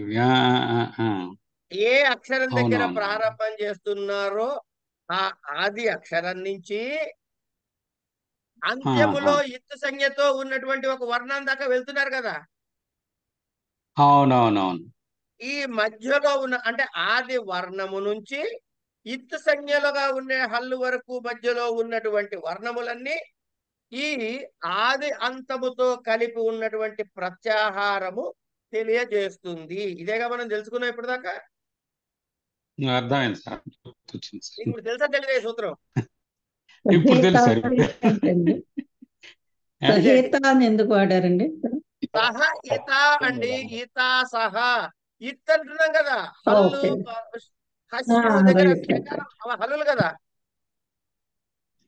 A: ఏ అక్షరం దగ్గర
D: అవునవును.
A: ప్రారంభం చేస్తున్నారో ఆ ఆది అక్షరం నుంచి అంత్యములో ఇత్తు సంజ్ఞతో ఉన్నటువంటి ఒక వర్ణం దాకా వెళ్తున్నారు కదా.
D: అవునవునవును.
A: ఈ మధ్యలో ఉన్న అంటే ఆది వర్ణము నుంచి ఇత్తు సంజ్ఞలుగా ఉండే హల్లు వరకు మధ్యలో ఉన్నటువంటి వర్ణములన్నీ ఈ ఆది అంతముతో కలిపి ఉన్నటువంటి ప్రత్యాహారము తెలియజేస్తుంది. ఇదేగా మనం తెలుసుకున్నాం ఇప్పటిదాకా.
D: అర్థమైంది సార్.
A: ఇప్పుడు తెలుసా తెలియదు ఈ సూత్రం?
D: ఇప్పుడు తెలుసు సార్.
K: సహేత అని ఎందుకు వాడారండి?
A: సహ ఇత అండి. ఇత సహ ఇత్ అంటున్నాం కదా. హల్లు దగ్గర హల్లులు కదా.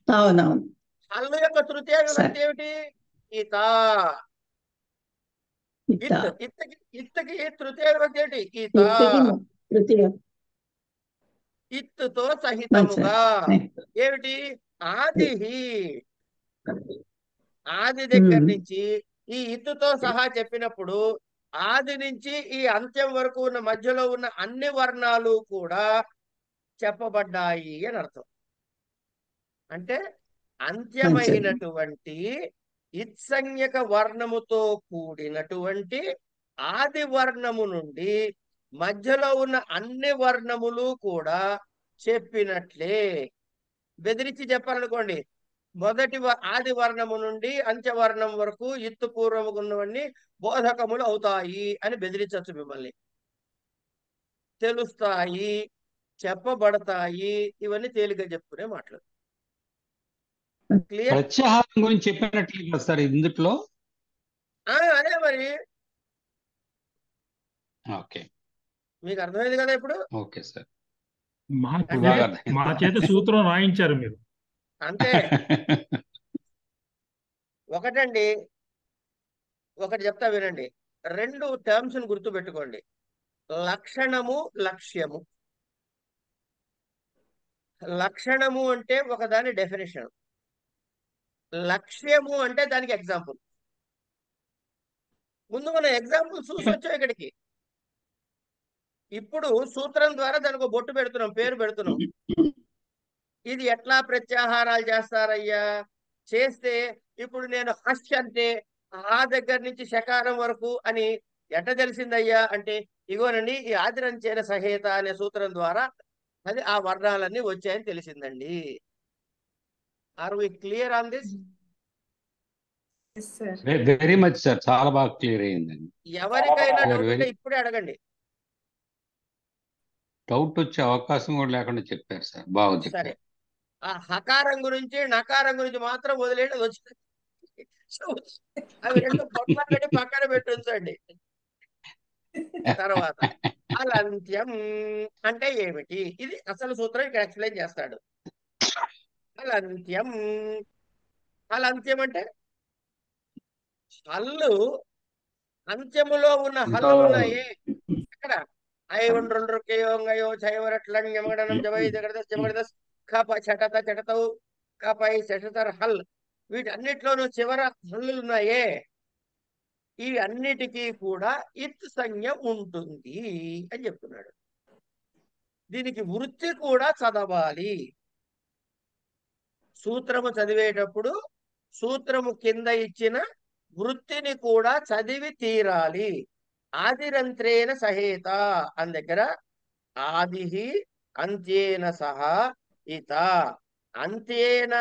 K: అవునవును.
A: హల్లు యొక్క తృతీయ విభక్తి ఏమిటి? ఇత. ఇత్తకి తృతీయ విభక్తి ఏమిటి? ఇత. ఇత్తుతో సహితముగా ఏమిటి? ఆది. ఆది దగ్గర నుంచి ఈ ఇత్తుతో సహా చెప్పినప్పుడు ఆది నుంచి ఈ అంత్యం వరకు ఉన్న మధ్యలో ఉన్న అన్ని వర్ణాలు కూడా చెప్పబడ్డాయి అని అర్థం. అంటే అంత్యమైనటువంటి ఇత్సంజ్ఞక వర్ణముతో కూడినటువంటి ఆది వర్ణము నుండి మధ్యలో ఉన్న అన్ని వర్ణములు కూడా చెప్పినట్లే. బెదిరించి చెప్పాలనుకోండి, మొదటి ఆది వర్ణము నుండి అంత్యవర్ణం వరకు ఇత్తు పూర్వము ఉన్నవన్నీ బోధకములు అవుతాయి అని బెదిరించవచ్చు. మిమ్మల్ని తెలుస్తాయి, చెప్పబడతాయి, ఇవన్నీ తేలిగ్గా చెప్పుకునే మాటలు. క్లియర్?
D: ప్రత్యాహారం గురించి చెప్పినట్లు కదా సార్ ఇందులో.
A: అదే మరి.
D: ఓకే,
A: మీకు అర్థమైంది కదా ఇప్పుడు?
D: Okay sir.
E: మా చేత సూత్రం రాయించారు మీరు.
A: అంతే. ఒకటండి, ఒకటి చెప్తా వినండి. 2 టర్మ్స్ ని గుర్తు పెట్టుకోండి. లక్షణము, లక్ష్యము. లక్షణము అంటే ఒకదాని డెఫినేషన్, లక్ష్యము అంటే దానికి ఎగ్జాంపుల్. ముందు మనం ఎగ్జాంపుల్ చూసొచ్చాం ఇక్కడికి. ఇప్పుడు సూత్రం ద్వారా దానికి బొట్టు పెడుతున్నాం, పేరు పెడుతున్నాం. ఇది ఎట్లా ప్రత్యాహారాలు చేస్తారయ్యా? చేస్తే ఇప్పుడు నేను హష్ అంటే ఆ దగ్గర నుంచి శకారం వరకు అని ఎట్ట తెలిసిందయ్యా అంటే ఇగోనండి ఈ ఆదిరంచేన సహేత అనే సూత్రం ద్వారా అది ఆ వర్ణాలన్నీ వచ్చాయని తెలిసిందండి. Are we clear on this?
D: Very much sir, చాలా బాగా క్లియర్ అయ్యిందండి.
A: ఎవరికైనా డౌట్ ఉంటే
D: వెరీ
A: ఇప్పుడే అడగండి.
D: డౌట్ వచ్చే అవకాశం కూడా లేకుండా చెప్పారు సార్, బాగా
A: సరే,
D: చెప్పారు.
A: ఆ హకారం గురించి నకారం గురించి మాత్రం వదిలేండి, అది వచ్చింది. అవి రెండు పొట్లాగడి పక్కన పెట్టి ఉంచండి. తర్వాత అలంత్యం అంటే ఏమిటి, ఇది అసలు సూత్రం ఇక్కడ ఎక్స్ప్లెయిన్ చేస్తాడు. అలంత్యం, అలంత్యం అంటే హల్లు అంత్యములో ఉన్న హల్లులు ఉన్నాయే ఎక్కడ ఐ1 2 చైవరట్లంగడం జవై జగడదస్ జబర్దస్ కప చటత చటతౌ కపై చటతర్ హల్, వీటన్నిటిలోనూ చివర హల్లులు ఉన్నాయే ఈ అన్నిటికీ కూడా ఇత్ సంజ్ఞ ఉంటుంది అని చెప్తున్నాడు. దీనికి వృత్తి కూడా చదవాలి. సూత్రము చదివేటప్పుడు సూత్రము కింద ఇచ్చిన వృత్తిని కూడా చదివి తీరాలి. ఆదిరంత్రేణ సహేత అని దగ్గర ఆది అంత్యేన సహా ఇత, అంత్యేన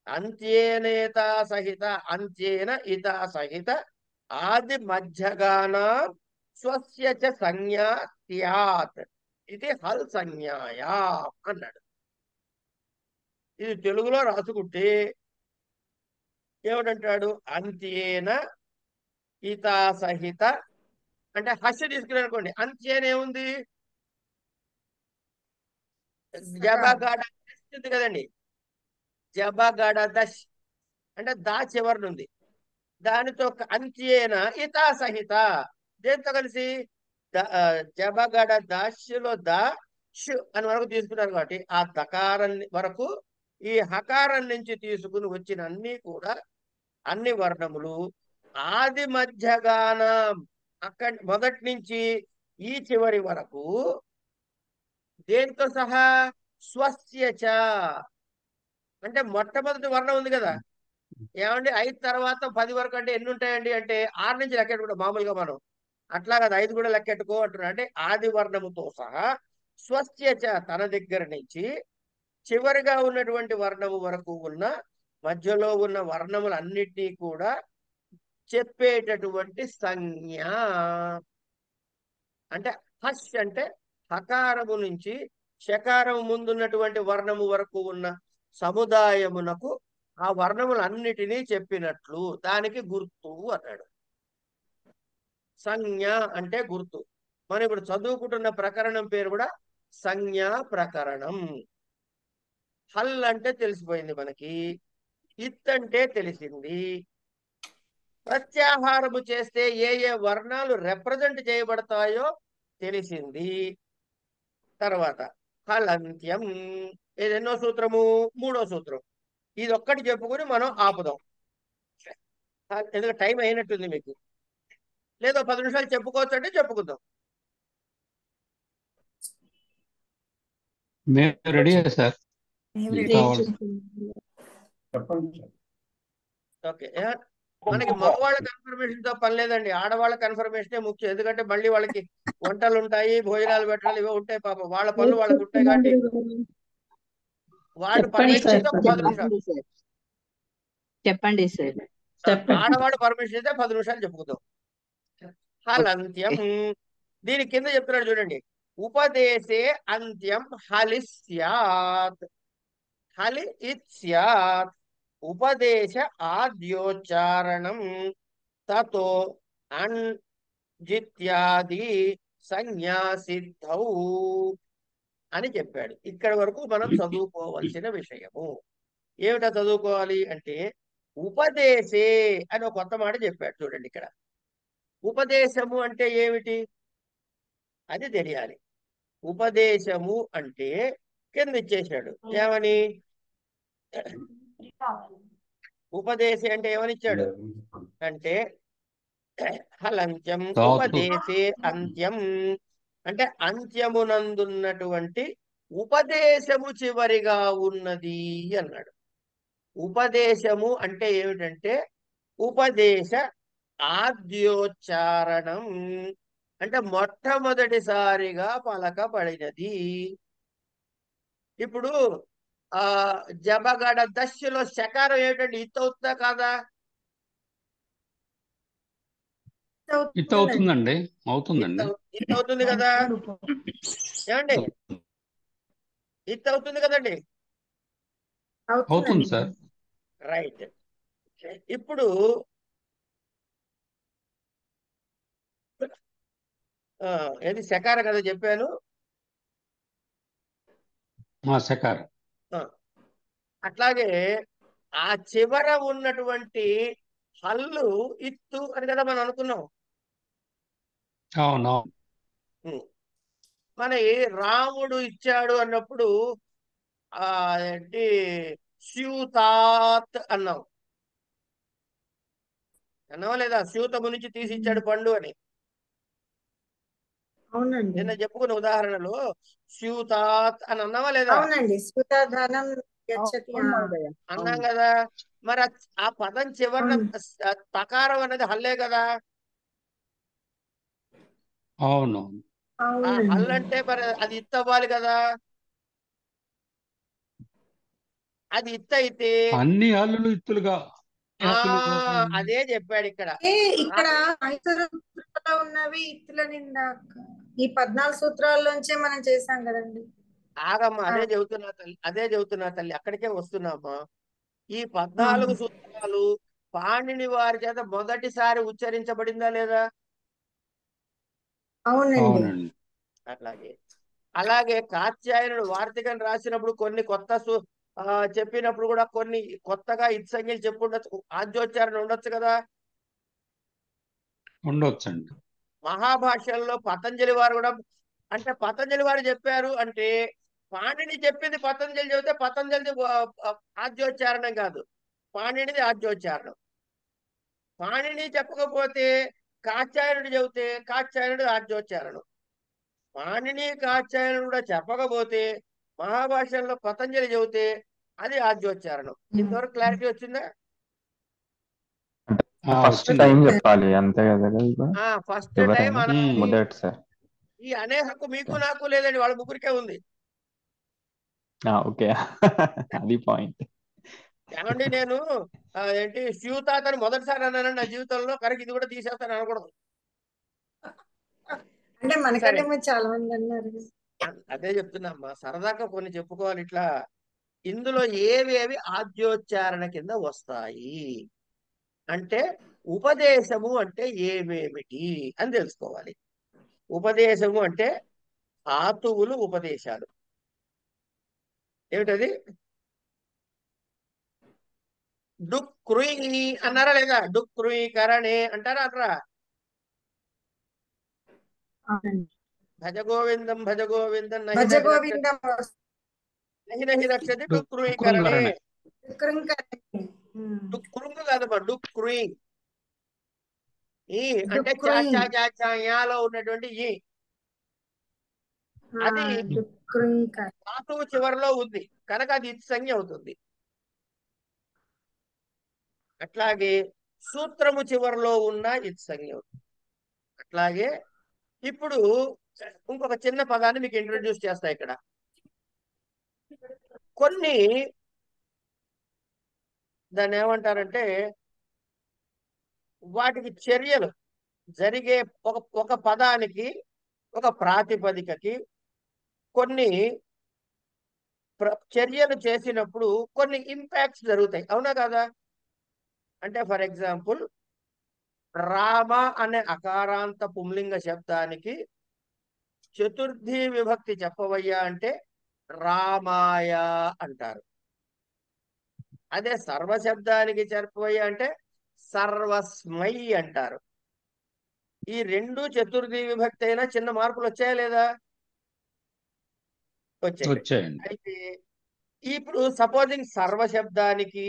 A: అంత్యేనేత సహిత అంత్యేన ఇత సహిత ఆది మధ్యగానా స్వస్య చ సంజ్ఞా స్యాత్ ఇది హల్ సంజ్ఞాయా అన్నాడు. ఇది తెలుగులో రాసుకుంటే ఏమిటంటాడు, అంత్యేన ఇత సహిత అంటే హస్ తీసుకుని అనుకోండి, అంత్యేన ఏముంది జబగడ ఉంది కదండి, జబగడ దశ్ అంటే దా చివరి ఉంది, దానితో అంత్యేన ఇత సహిత దేంతో కలిసి జబగడ దాష్లో ద షు అని వరకు తీసుకున్నారు కాబట్టి ఆ దకారం వరకు ఈ హకారం నుంచి తీసుకుని వచ్చిన అన్ని కూడా అన్ని వర్ణములు ఆది మధ్యగానం అక్కడి మొదటి నుంచి ఈ చివరి వరకు దేంతో సహా స్వస్యచ అంటే మొట్టమొదటి వర్ణం ఉంది కదా ఏమండి 5 తర్వాత 10 వరకు అంటే ఎన్ని ఉంటాయండి అంటే 6 నుంచి లెక్కెట్టుకుంటాం మామూలుగా మనం, అట్లా కదా 5 కూడా లెక్కెట్టుకో అంటున్నా. అంటే ఆది వర్ణముతో సహా స్వస్యచ తన దగ్గర నుంచి చివరిగా ఉన్నటువంటి వర్ణము వరకు ఉన్న మధ్యలో ఉన్న వర్ణములన్నిటినీ కూడా చెప్పేటటువంటి సంజ్ఞ. అంటే హష్ అంటే హకారము నుంచి షకారము ముందున్నటువంటి వర్ణము వరకు ఉన్న సముదాయమునకు ఆ వర్ణములన్నిటినీ చెప్పినట్లు దానికి గుర్తు అన్నాడు. సంజ్ఞ అంటే గుర్తు. మనం ఇప్పుడు చదువుకుంటున్న ప్రకరణం పేరు కూడా సంజ్ఞా ప్రకరణం. హల్ అంటే తెలిసిపోయింది మనకి, ఇత్ అంటే తెలిసింది. ప్రత్యాహారము చేస్తే ఏ ఏ వర్ణాలు రిప్రజెంట్ చేయబడతాయో తెలిసింది. తర్వాత హలంత్యం, ఏదెన్నో సూత్రము, 3వ సూత్రం. ఇది ఒక్కటి చెప్పుకుని మనం ఆపుదాం, ఎందుకంటే టైం అయినట్టుంది మీకు. లేదో 10 నిమిషాలు చెప్పుకోవచ్చు అంటే చెప్పుకుందాం.
D: మేము రెడీ సార్,
A: ఓకే. మనకి మగవాళ్ళ కన్ఫర్మేషన్ తో పని లేదండి, ఆడవాళ్ళ కన్ఫర్మేషనే ముఖ్యం. ఎందుకంటే మళ్ళీ వాళ్ళకి వంటలు ఉంటాయి, భోజనాలు పెట్టాలి, ఇవే ఉంటాయి. పాపం వాళ్ళ పనులు వాళ్ళకి ఉంటాయి కాబట్టి వాళ్ళు పర్మిషన్ ఇస్తే 10 నిమిషాలు
I: చెప్పండి సార్.
A: ఆడవాళ్ళు పర్మిషన్ ఇస్తే 10 నిమిషాలు చెప్పుకుందాం. హలంత్యం దీని కింద చెప్తున్నాడు చూడండి, ఉపదేశే అంత్యం హలి స్యాత్, హలి ఇత్ స్యాత్, ఉపదేశ ఆద్యోచ్చారణం తతో అన్ జిత్యాది సంజ్ఞా సిద్ధౌ అని చెప్పాడు. ఇక్కడి వరకు మనం చదువుకోవలసిన విషయము. ఏమిటా చదువుకోవాలి అంటే ఉపదేశే అని ఒక కొత్త మాట చెప్పాడు చూడండి. ఇక్కడ ఉపదేశము అంటే ఏమిటి అది తెలియాలి. ఉపదేశము అంటే కింద ఇచ్చేసాడు ఏమని, ఉపదేశే అంటే ఏమనిచ్చాడు అంటే హలంత్యం ఉపదేశే అంత్యం అంటే అంత్యమునందున్నటువంటి ఉపదేశము చివరిగా ఉన్నది అన్నాడు. ఉపదేశము అంటే ఏమిటంటే ఉపదేశ ఆద్యోచ్చారణం అంటే మొట్టమొదటిసారిగా పలకబడినది. ఇప్పుడు ఆ జబగడ దశలో శకారం ఏమిటండి? ఇత్ అవుతుందా కాదా?
D: ఇత్ అవుతుందండి, అవుతుందండి.
A: ఇత్ అవుతుంది కదా ఏమండి? ఇత్ అవుతుంది కదండి.
D: అవుతుంది సార్.
A: రైట్. ఇప్పుడు ఏది శకారం కదా చెప్పాను.
D: శకారం.
A: అట్లాగే ఆ చివర ఉన్నటువంటి హల్లు ఇత్తు అని కదా మనం అనుకున్నాం.
D: అవును.
A: మన రాముడు ఇచ్చాడు అన్నప్పుడు ఏంటి స్యూతాత్ అన్నాం లేదా? స్యూతము నుంచి తీసి ఇచ్చాడు పండు అని.
C: అవునండి.
A: నిన్న చెప్పుకున్న ఉదాహరణలో స్యూతాత్ అని అన్నావా లేదా?
C: అవునండి. స్ఫుటధనం గచ్చతి
A: అన్నాం కదా. మరి ఆ పదం చివరన తకారం అనేది హల్లే కదా.
D: అవును.
A: ఆ హల్ అంటే మరి అది ఇత్ అవ్వాలి కదా. అది ఇత్ అయితే
D: అన్ని హల్లులు ఇత్తులుగా
A: అదే చెప్పాడు ఇక్కడ.
C: ఇక్కడ సూత్రాల్లో ఉన్నవి ఇత్తుల నిందాక ఈ 14 సూత్రాల్లోంచే మనం చేసాం కదండి.
A: ఆగమ్మా, అదే చెబుతున్నా తల్లి, అక్కడికే వస్తున్నామ్మా. ఈ 14 సూత్రాలు పాణిని వారి చేత మొదటిసారి ఉచ్చరించబడిందా లేదా?
C: అవునండి.
A: అలాగే కాత్యాయనుడు వార్తికం రాసినప్పుడు కొన్ని కొత్త చెప్పినప్పుడు కూడా కొన్ని కొత్తగా ఇత్సంఖ్యలు చెప్పుండొచ్చు, ఆద్యోచ్చారణ ఉండొచ్చు కదా.
D: ఉండొచ్చండి.
A: మహాభాష్యంలో పతంజలి వారు కూడా, అంటే పతంజలి వారు చెప్పారు అంటే పాణిని చెప్పింది పతంజలి చెబితే పతంజలిది ఆద్యోచ్చారణం కాదు, పాణినిది ఆద్యోచ్చారణం. పాణిని చెప్పకపోతే కాత్యాయనుడు చెబితే కాత్యాయనుడు ఆద్యోచ్చారణం. పాణిని కాత్యాయనుడు కూడా చెప్పకపోతే మహాభాష్యంలో పతంజలి చెబితే అది ఆద్యోచ్చారణం. ఇంతవరకు క్లారిటీ వచ్చిందా?
B: ఫస్ట్ టైం చెప్పాలి అంతే కదా.
A: ఫస్ట్ టైం
B: మొదటిసారి.
A: ఈ అనే హక్కు మీకు నాకు లేదండి, వాళ్ళ ముగ్గురికే ఉంది.
B: ఓకే, అది పాయింట్.
A: ఏమండి, నేను ఏంటి స్యూతాతని మొదటిసారి అన్నానండి నా జీవితంలో, కనుక ఇది కూడా తీసేస్తాను అనకూడదు.
C: అంటే మనకంటే చాలా మంది అన్నారు.
A: అదే చెప్తున్నామ్మా, సరదాగా కొన్ని చెప్పుకోవాలి ఇట్లా. ఇందులో ఏవేవి ఆద్యోచ్చారణ కింద వస్తాయి అంటే ఉపదేశము అంటే ఏమేమిటి అని తెలుసుకోవాలి. ఉపదేశము అంటే ధాతువులు ఉపదేశాలు. ఏమిటది? డుక్రుయి అన్నారా లేదా? డుక్రుయి కరణే అంటారా అంటారా? భజ గోవిందం భజ గోవిందం నహి నహి రక్షతి డుక్రుయి కరణే. డుక్రుంగ్ కాదమ్మా, డుక్రుయి. ఈ అంటే చాలో ఉన్నటువంటి ఈ అది ధాతువు చివరిలో ఉంది కనుక అది సంజ్ఞ అవుతుంది. అట్లాగే సూత్రము చివరిలో ఉన్న సంజ్ఞ అవుతుంది. అట్లాగే ఇప్పుడు ఇంకొక చిన్న పదాన్ని మీకు ఇంట్రడ్యూస్ చేస్తా. ఇక్కడ కొన్ని దాన్ని ఏమంటారంటే వాటికి చర్యలు జరిగే ఒక పదానికి ఒక ప్రాతిపదికకి కొన్ని చర్యలు చేసినప్పుడు కొన్ని ఇంపాక్ట్స్ జరుగుతాయి, అవునా కదా? అంటే ఫర్ ఎగ్జాంపుల్ రామ అనే అకారాంత పుంలింగ శబ్దానికి చతుర్థి విభక్తి చెప్పవయ్యా అంటే రామాయ అంటారు. అదే సర్వశబ్దానికి చెప్పవయ్యా అంటే సర్వస్మై అంటారు. ఈ రెండు చతుర్థి విభక్తి అయినా చిన్న మార్పులు వచ్చాయా లేదా?
D: వచ్చాయండి.
A: అయితే ఇప్పుడు సపోజింగ్ సర్వశబ్దానికి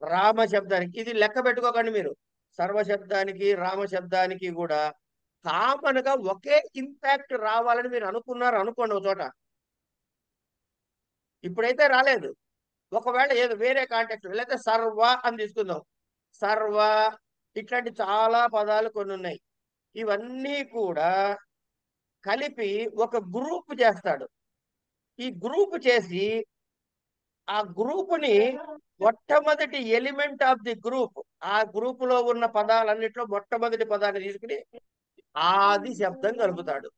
A: రామ శబ్దానికి, ఇది లెక్క పెట్టుకోకండి మీరు, సర్వశబ్దానికి రామ శబ్దానికి కూడా కామన్ గా ఒకే ఇంపాక్ట్ రావాలని మీరు అనుకున్నారు అనుకోండి ఒక చోట. ఇప్పుడైతే రాలేదు, ఒకవేళ ఏదో వేరే కాంటెక్స్ట్ లేకపోతే సర్వ అని తీసుకుందాం. సర్వ ఇట్లాంటి చాలా పదాలు కొన్ని ఉన్నాయి. ఇవన్నీ కూడా కలిపి ఒక గ్రూప్ చేస్తాడు. ఈ గ్రూప్ చేసి ఆ గ్రూపుని మొట్టమొదటి ఎలిమెంట్ ఆఫ్ ది గ్రూప్, ఆ గ్రూప్ లో ఉన్న పదాలన్నిట్లో మొట్టమొదటి పదాన్ని తీసుకుని ఆది శబ్దం కలుపుతాడు.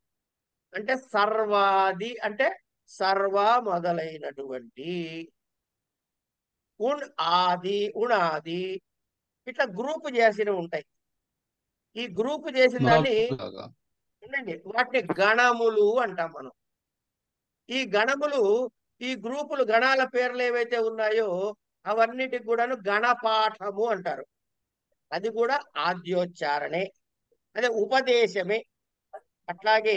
A: అంటే సర్వాది అంటే సర్వ మొదలైనటువంటి, ఉణ్ ఆది ఉణాది, ఇట్లా గ్రూప్ చేసినవి ఉంటాయి. ఈ గ్రూప్ చేసిన దాన్ని
D: లాగా
A: ఉండండి, వాటిని గణములు అంటాం మనం. ఈ గణములు, ఈ గ్రూపులు గణాల పేర్లు ఏవైతే ఉన్నాయో అవన్నిటికి కూడాను గణపాఠము అంటారు. అది కూడా ఆద్యోచ్చారణే, అదే ఉపదేశమే. అట్లాగే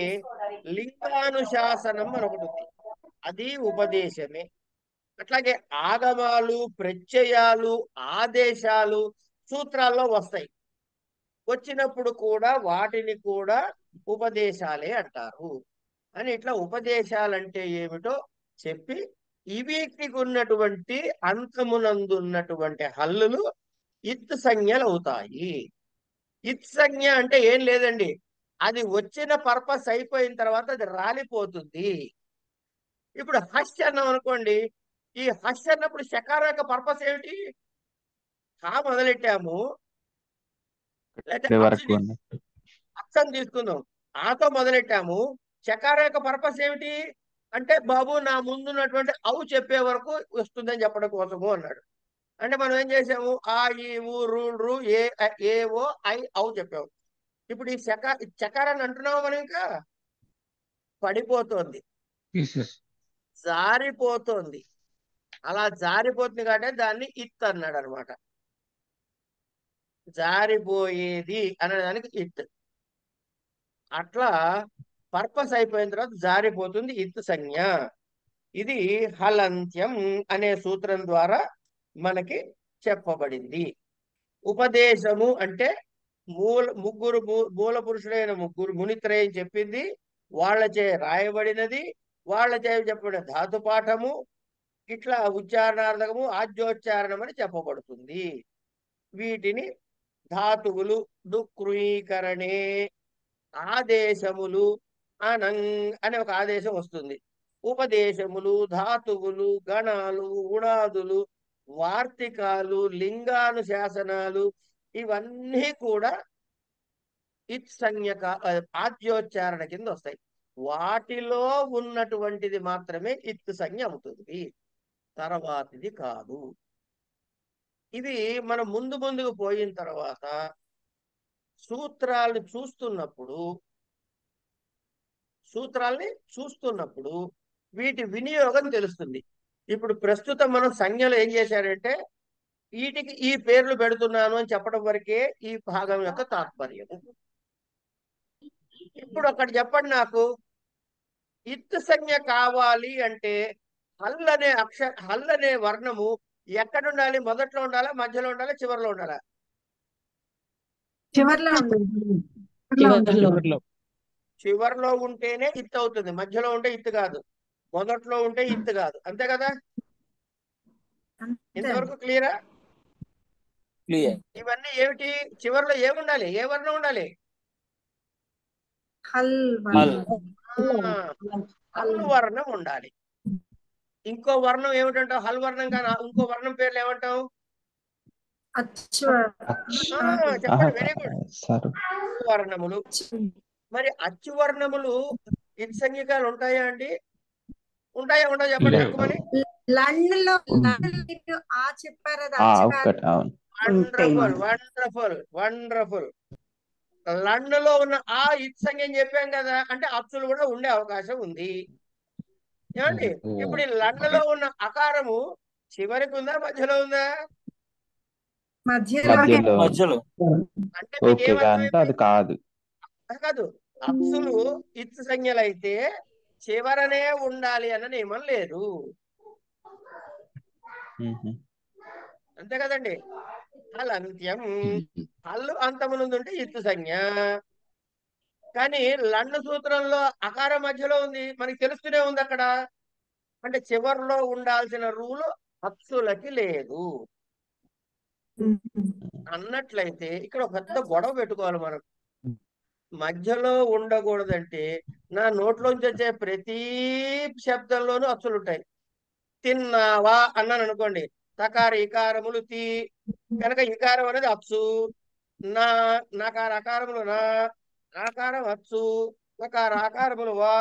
A: లింగానుశాసనం అని ఒకటి ఉంది, అది ఉపదేశమే. అట్లాగే ఆగమాలు, ప్రత్యయాలు, ఆదేశాలు సూత్రాల్లో వస్తాయి. వచ్చినప్పుడు కూడా వాటిని కూడా ఉపదేశాలే అంటారు అని. ఇట్లా ఉపదేశాలంటే ఏమిటో చెప్పి వీటికి ఉన్నటువంటి అంతమునందున్నటువంటి హల్లులు ఇత్ సంజ్ఞలు అవుతాయి. ఇత్ సంజ్ఞ అంటే ఏం లేదండి, అది వచ్చిన పర్పస్ అయిపోయిన తర్వాత అది రాలిపోతుంది. ఇప్పుడు హష్ అన్నాం అనుకోండి, ఈ హష్ అన్నప్పుడు శకార యొక్క పర్పస్ ఏమిటి? హా మొదలెట్టాము, లేకపోతే
B: వరకు అన్నట్టు.
A: అక్షం తీసుకుందాం, ఆతో మొదలెట్టాము. శకార యొక్క పర్పస్ ఏమిటి అంటే బాబు నా ముందున్నటువంటి అవు చెప్పే వరకు వస్తుందని చెప్పడం కోసము అన్నాడు. అంటే మనం ఏం చేసాము, ఆ ఈ ఊ రు రు ఏ ఓ ఐ అవు చెప్పాము. ఇప్పుడు ఈ చకారాన్ని అంటున్నాము మనం, ఇంకా పడిపోతోంది, జారిపోతోంది. అలా జారిపోతుంది కాబట్టి దాన్ని ఇత్ అన్నాడు అనమాట. జారిపోయేది అనేదానికి ఇత్. అట్లా పర్పస్ అయిపోయిన తర్వాత జారిపోతుంది ఇత్ సంజ్ఞ. ఇది హలంత్యం అనే సూత్రం ద్వారా మనకి చెప్పబడింది. ఉపదేశము అంటే ముగ్గురు మూల పురుషులైన ముగ్గురు మునిత్రయం చెప్పింది, వాళ్ళచే రాయబడినది, వాళ్ళచే చెప్పబడిన ధాతుపాఠము, ఇట్లా ఉచ్చారణార్థకము, ఆద్యోచ్చారణం అని చెప్పబడుతుంది. వీటిని ధాతువులు డుక్రీకరణే ఆదేశములు అనే ఒక ఆదేశం వస్తుంది. ఉపదేశములు, ధాతువులు, గణాలు, గుణాదులు, వార్తికాలు, లింగానుశాసనాలు ఇవన్నీ కూడా ఇత్ సంజ్ఞక ఆద్యోచ్చారణ కింద వస్తాయి. వాటిలో ఉన్నటువంటిది మాత్రమే ఇత్ సంజ్ఞ అవుతుంది, తర్వాతిది కాదు. ఇవి మనం ముందుకు పోయిన తర్వాత సూత్రాల్ని చూస్తున్నప్పుడు వీటి వినియోగం తెలుస్తుంది. ఇప్పుడు ప్రస్తుతం మనం సంజ్ఞలు ఏం చేశారంటే వీటికి ఈ పేర్లు పెడుతున్నాను అని చెప్పడం వరకే ఈ భాగం యొక్క తాత్పర్యం. ఇప్పుడు ఒకటి చెప్పండి నాకు, ఇత్ సంజ్ఞ కావాలి అంటే హల్ అనే వర్ణము ఎక్కడ ఉండాలి? మొదట్లో ఉండాలా, మధ్యలో ఉండాలా, చివరిలో ఉండాలా? చివరిలో ఉంటేనే ఇత్ అవుతుంది, మధ్యలో ఉంటే ఇత్ కాదు, మొదట్లో ఉంటే ఇత్ కాదు. అంతే కదా? ఇంతవరకు క్లియరా? ఇవన్నీ ఏమిటి? చివరిలో ఏముండాలి? ఏ వర్ణం ఉండాలి? హల్ వర్ణం ఉండాలి. ఇంకో వర్ణం ఏమిటంటావు? హల్ వర్ణం కానీ ఇంకో వర్ణం పేర్లు ఏమంటావు? చెప్పండి, వెరీ గుడ్, వర్ణములు. మరి అచ్చు వర్ణములు ఇత్ సంజ్ఞకాలు ఉంటాయా అండి? ఉంటాయా ఉండవు చెప్పండి ఎక్కువని? వండర్ఫుల్. లండ్లో ఉన్న ఆ ఇత్ సంజ్ఞ చెప్పాం కదా, అంటే అచ్చులు కూడా ఉండే అవకాశం ఉంది. ఏమండి? ఇప్పుడు ఈ లండ్లో ఉన్న అకారము చివరికి ఉందా, మధ్యలో ఉందా?
B: మధ్యలో.
A: అంటే మీకు
B: ఓకే, అంటే అది కాదు.
A: కాదు, అచ్చులు ఇత్ సంజ్ఞలు అయితే చివరనే ఉండాలి అన్న నియమం లేదు. అంతే కదండి? హల్ అంత్యం, హల్లు అంతమునందు ఉంటే ఇత్తు సంజ్ఞ. కానీ లండ్ సూత్రంలో అకారం మధ్యలో ఉంది, మనకి తెలుస్తూనే ఉంది అక్కడ. అంటే చివరిలో ఉండాల్సిన రూలు అచ్చులకి లేదు. అన్నట్లయితే ఇక్కడ ఒక పెద్ద గొడవ పెట్టుకోవాలి మనం. మధ్యలో ఉండకూడదంటే నా నోట్లోంచి వచ్చే ప్రతి శబ్దంలోనూ అచ్చులు ఉంటాయి. తిన్నావా అన్నాను అనుకోండి, తకార ఇకారములు తీ, కనుక ఇకారం అనేది అచ్చు. నా నకార అకారములు నా, ఆకారం అచ్చు. నకార ఆకారములు వా,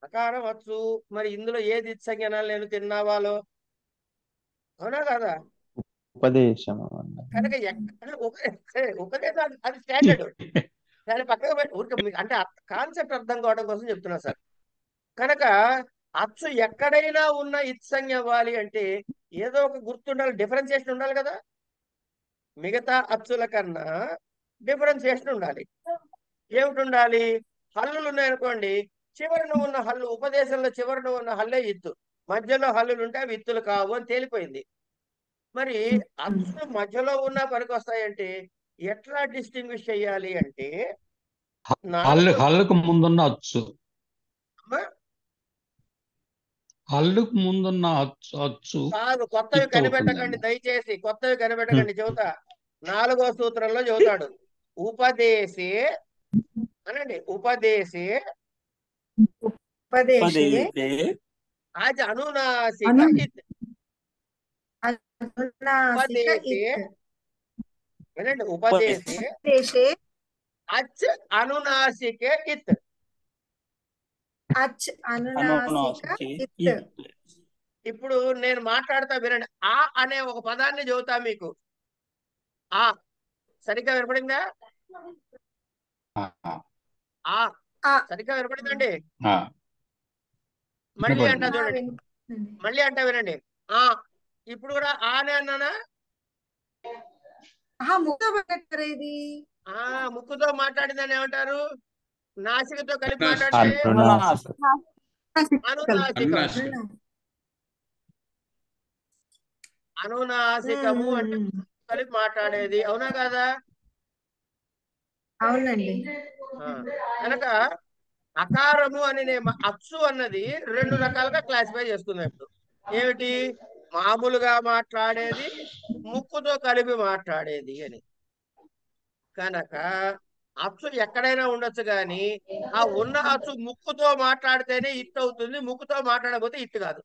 A: అకారం వచ్చు. మరి ఇందులో ఏది ఇత్సంజ్ఞ అనాలి నేను తిన్నావాలో? అవునా కదా?
B: ఉపదేశం
A: కనుక ఉపదేశం అది స్టాండర్డ్. దాని పక్కన ఊరికే మీకు అంటే కాన్సెప్ట్ అర్థం కావడం కోసం చెప్తున్నా సార్. కనుక అచ్చు ఎక్కడైనా ఉన్న ఇత్సంజ్ఞ అవ్వాలి అంటే ఏదో ఒక గుర్తుండాలి, డిఫరెన్సియేషన్ ఉండాలి కదా. మిగతా అచ్చుల కన్నా డిఫరెన్సియేషన్ ఉండాలి. ఏమిటి ఉండాలి? హల్లులు ఉన్నాయనుకోండి, చివరిన ఉన్న హల్లు, ఉపదేశంలో చివరిన ఉన్న హల్లే ఇత్తు, మధ్యలో హల్లులు ఉంటే అవి ఇత్తులు కావు అని తేలిపోయింది. మరి అచ్చులు మధ్యలో ఉన్న పనికి వస్తాయంటే ఎట్లా డిస్టింగ్విష్ చేయాలి అంటే
D: హల్లుకు ముందున్న అచ్చు, హల్లుకు ముందున్న అచ్చు
A: కాదు. కొత్తవి కనిపెట్టకండి దయచేసి, కొత్తవి కనిపెట్టకండి. చెబుతా, 4వ సూత్రంలో చెబుతాడు, ఉపదేశే అనండి, ఉపదేశే అది అనునాసిక ఇత్. ఉపదేశే వినండి, ఉపదేశే అచ్ అనునాసికే ఇత్.
C: అచ్ అనునాసిక ఇత్.
A: ఇప్పుడు నేను మాట్లాడతా వినండి. ఆ అనే ఒక పదాన్ని చెబుతా మీకు. ఆ సరిగ్గా వినపడిందా? సరిగ్గా వినపడిందండి? మళ్ళీ అంటా చూడండి, మళ్ళీ అంటా వినండి. ఆ ఇప్పుడు కూడా ఆనే అన్నానా?
C: ఇది
A: ముక్కుతో మాట్లాడిందని ఏమంటారు? నాసికతో కలిపి మాట్లాడితే అనునాసికం. అనునాసికము అంటే కలిపి మాట్లాడేది. అవునా కాదా?
C: అవునండి.
A: కనుక అకారము అని అచ్చు అన్నది 2 రకాలుగా క్లాసిఫై చేసుకున్నాం. ఇప్పుడు ఏమిటి? మామూలుగా మాట్లాడేది, ముక్కుతో కలిపి మాట్లాడేది అని. కనుక అచ్చు ఎక్కడైనా ఉండొచ్చు కానీ ఆ ఉన్న అచ్చు ముక్కుతో మాట్లాడితేనే ఇత్తు అవుతుంది, ముక్కుతో మాట్లాడకపోతే ఇత్తు కాదు.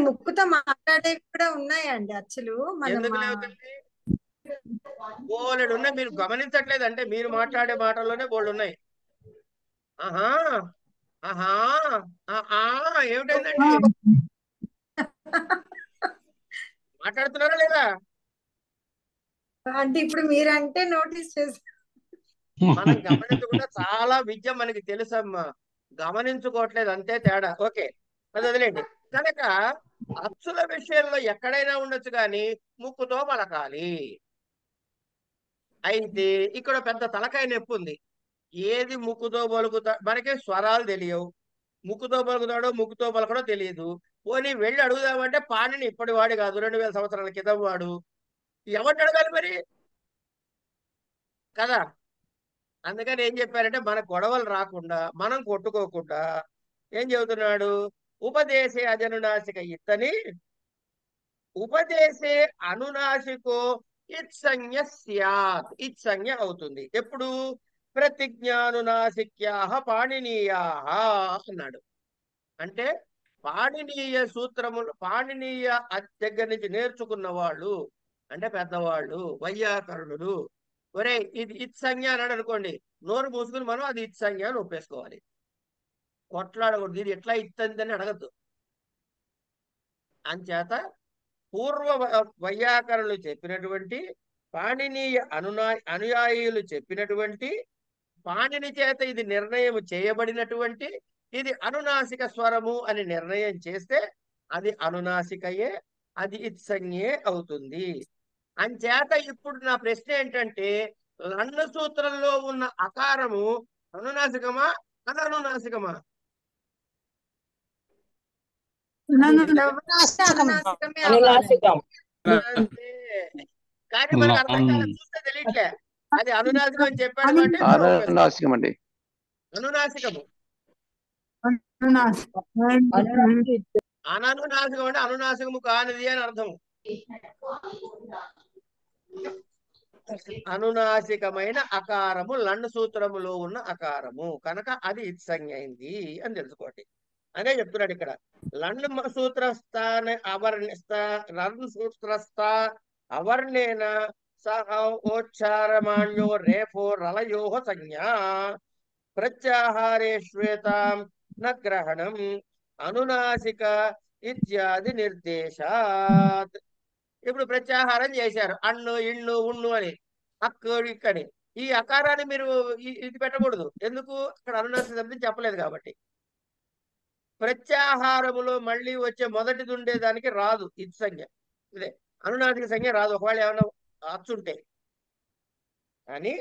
C: ముక్కుతో మాట్లాడే కూడా ఉన్నాయండి అచ్చులు.
A: ఎందుకు లేవుతుంది? బోలెడు ఉన్నాయి, మీరు గమనించట్లేదు. అంటే మీరు మాట్లాడే మాటల్లోనే బోల్డ్ ఉన్నాయి. ఆహా ఆహా ఏమిటైందండి? మాట్లాడుతున్నారా లేదా?
C: అంటే ఇప్పుడు మీరంటే నోటీస్ చేసి
A: మనం గమనించకుండా చాలా విద్య మనకి తెలుసమ్మా, గమనించుకోవట్లేదు, అంతే తేడా. ఓకే, అది వదిలేండి. కనుక అచ్చుల విషయంలో ఎక్కడైనా ఉండొచ్చు కానీ ముక్కుతో పలకాలి. అయితే ఇక్కడ పెద్ద తలకాయ నొప్పి ఉంది. ఏది ముక్కుతో పలుకుతా, మనకి స్వరాలు తెలియవు. ముక్కుతో పలుకుతాడో ముక్కుతో పలకడో తెలియదు. పోనీ వెళ్ళి అడుగుదామంటే పాణిని ఇప్పటి వాడు కాదు, 2000 సంవత్సరాల క్రితం వాడు. ఎవరిని అడగాలి మరి కదా? అందుకని ఏం చెప్పారంటే మన గొడవలు రాకుండా, మనం కొట్టుకోకుండా ఏం చెబుతున్నాడు? ఉపదేశే అజనునాసిక ఇత్తని ఉపదేశే అనునాసికో ఇత్సంజ్ఞ స్యాత్. ఇత్సంజ్ఞ అవుతుంది ఎప్పుడు? ప్రతిజ్ఞానునాసిక్యాః పాణినీయాః అన్నాడు. అంటే పాణినీయ సూత్రములు, పాణినీయ దగ్గర నుంచి నేర్చుకున్న వాళ్ళు అంటే పెద్దవాళ్ళు, వైయాకరణులు. ఒరే ఇది ఇత్సంజ్ఞ అన్నాడు అనుకోండి, నోరు మూసుకుని మనం అది ఇత్సంజ్ఞ అని ఒప్పేసుకోవాలి. కొట్లాడకూడదు, ఇది ఎట్లా ఇత్తందని అడగద్దు. అంచేత పూర్వ వైయాకరణులు చెప్పినటువంటి, పాణినీయ అనుయాయులు చెప్పినటువంటి, పాణిని చేత ఇది నిర్ణయం చేయబడినటువంటి, ఇది అనునాసిక స్వరము అని నిర్ణయం చేస్తే అది అనునాసికయే, అది ఇత్సంజ్ఞే అవుతుంది. అంచేత ఇప్పుడు నా ప్రశ్న ఏంటంటే, లన్న సూత్రంలో ఉన్న అకారము అనునాసికమా అననునాసికమా? కానీ మనకు అర్థం కాదు, చూస్తే తెలియట్లే. అది అనునాసికం అని చెప్పాడు అంటే
M: అనునాసికం అండి.
A: అనునాసికము. అననునాసికం అంటే అనునాసికము కానిది అని అర్థం. అనునాసికమైన అకారము లండ్ సూత్రములో ఉన్న అకారము కనుక అది ఇత్సంజ్ఞ అయింది అని తెలుసుకోండి. అదే చెప్తున్నాడు ఇక్కడ. లండ్ సూత్రస్థాన లండ్ సూత్రస్థ అవర్ణేన సహ ఓచ్చారమాణ్యో రేఫో రలయో సంజ్ఞా ప్రత్యాహారే శ్వేతాం న గ్రహణం అనునాసిక ఇత్యాది నిర్దేశాత్. ఇప్పుడు ప్రత్యాహారం చేశారు అన్ను ఇన్ను ఉన్ను అని అక్కు ఇక్కని. ఈ అకారాన్ని మీరు ఇది పెట్టకూడదు. ఎందుకు? అక్కడ అనునాసిక శబ్దం చెప్పలేదు కాబట్టి. ప్రత్యాహారములో మళ్ళీ వచ్చే మొదటిది ఉండేదానికి రాదు ఇది సంజ్ఞ. ఇదే అనునాసిక సంజ్ఞ రాదు ఒకవేళ ఏమైనా అచ్చుంటే. కానీ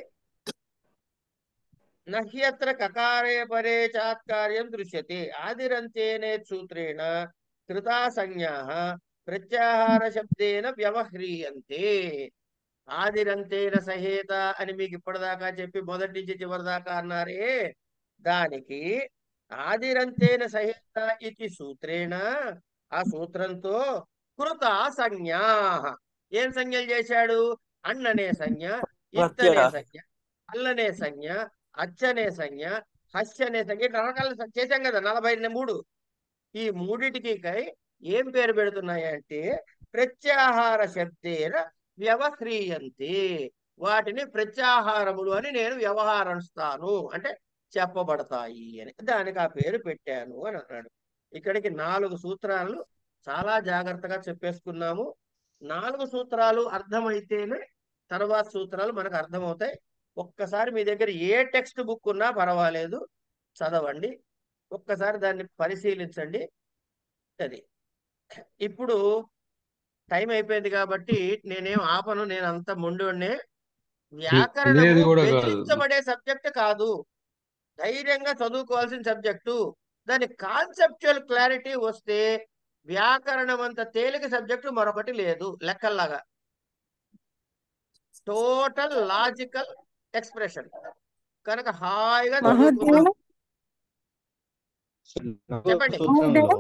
A: నహ్యత్ర కకారే పరే చాత్కార్యం దృశ్యతే ఆదిరంతేనే సూత్రేణ కృతా సంజ్ఞాః ప్రత్యాహార శబ్దేన వ్యవహ్రీయంతే. ఆదిరంతేన సహేత అని మీకు ఇప్పటిదాకా చెప్పి మొదటి నుంచి చివరి దాకా అన్నారే, దానికి ఆదిరంతేన సహేత ఇది సూత్రేణ ఆ సూత్రంతో కృత సంజ్ఞా. ఏం సంజ్ఞలు చేశాడు? అన్ననే సంజ్ఞ, ఇత్తనే సంజ్ఞ, అల్లనే సంజ్ఞ, అచ్చనే సంజ్ఞ, హస్యనే సంజ్ఞ, ఇట్లా రకాల చేశాం కదా 43. ఈ మూడిటికి ఏం పేరు పెడుతున్నాయంటే ప్రత్యాహార శబ్దేన వ్యవహ్రీయంతి. వాటిని ప్రత్యాహారములు అని నేను వ్యవహరిస్తాను అంటే చెప్పబడతాయి అని, దానికి ఆ పేరు పెట్టాను అని అన్నాడు. ఇక్కడికి 4 సూత్రాలు చాలా జాగ్రత్తగా చెప్పేసుకున్నాము. 4 సూత్రాలు అర్థమైతేనే తర్వాత సూత్రాలు మనకు అర్థమవుతాయి. ఒక్కసారి మీ దగ్గర ఏ టెక్స్ట్ బుక్ ఉన్నా పర్వాలేదు, చదవండి, ఒక్కసారి దాన్ని పరిశీలించండి. అది ఇప్పుడు టైం అయిపోయింది కాబట్టి నేనేం ఆపను. నేను అంత మొండివాడినే. వ్యాకరణము
D: కూడా కాదు.
A: బెదిరించబడే సబ్జెక్ట్ కాదు, ధైర్యంగా చదువుకోవాల్సిన సబ్జెక్టు. దాని కాన్సెప్చువల్ క్లారిటీ వస్తే వ్యాకరణం అంత తేలిక సబ్జెక్టు మరొకటి లేదు. లెక్కల్లాగా టోటల్ లాజికల్ ఎక్స్ప్రెషన్ కనుక హాయిగా చదువుకుందాం. చెప్పండి.
D: సూత్రంలో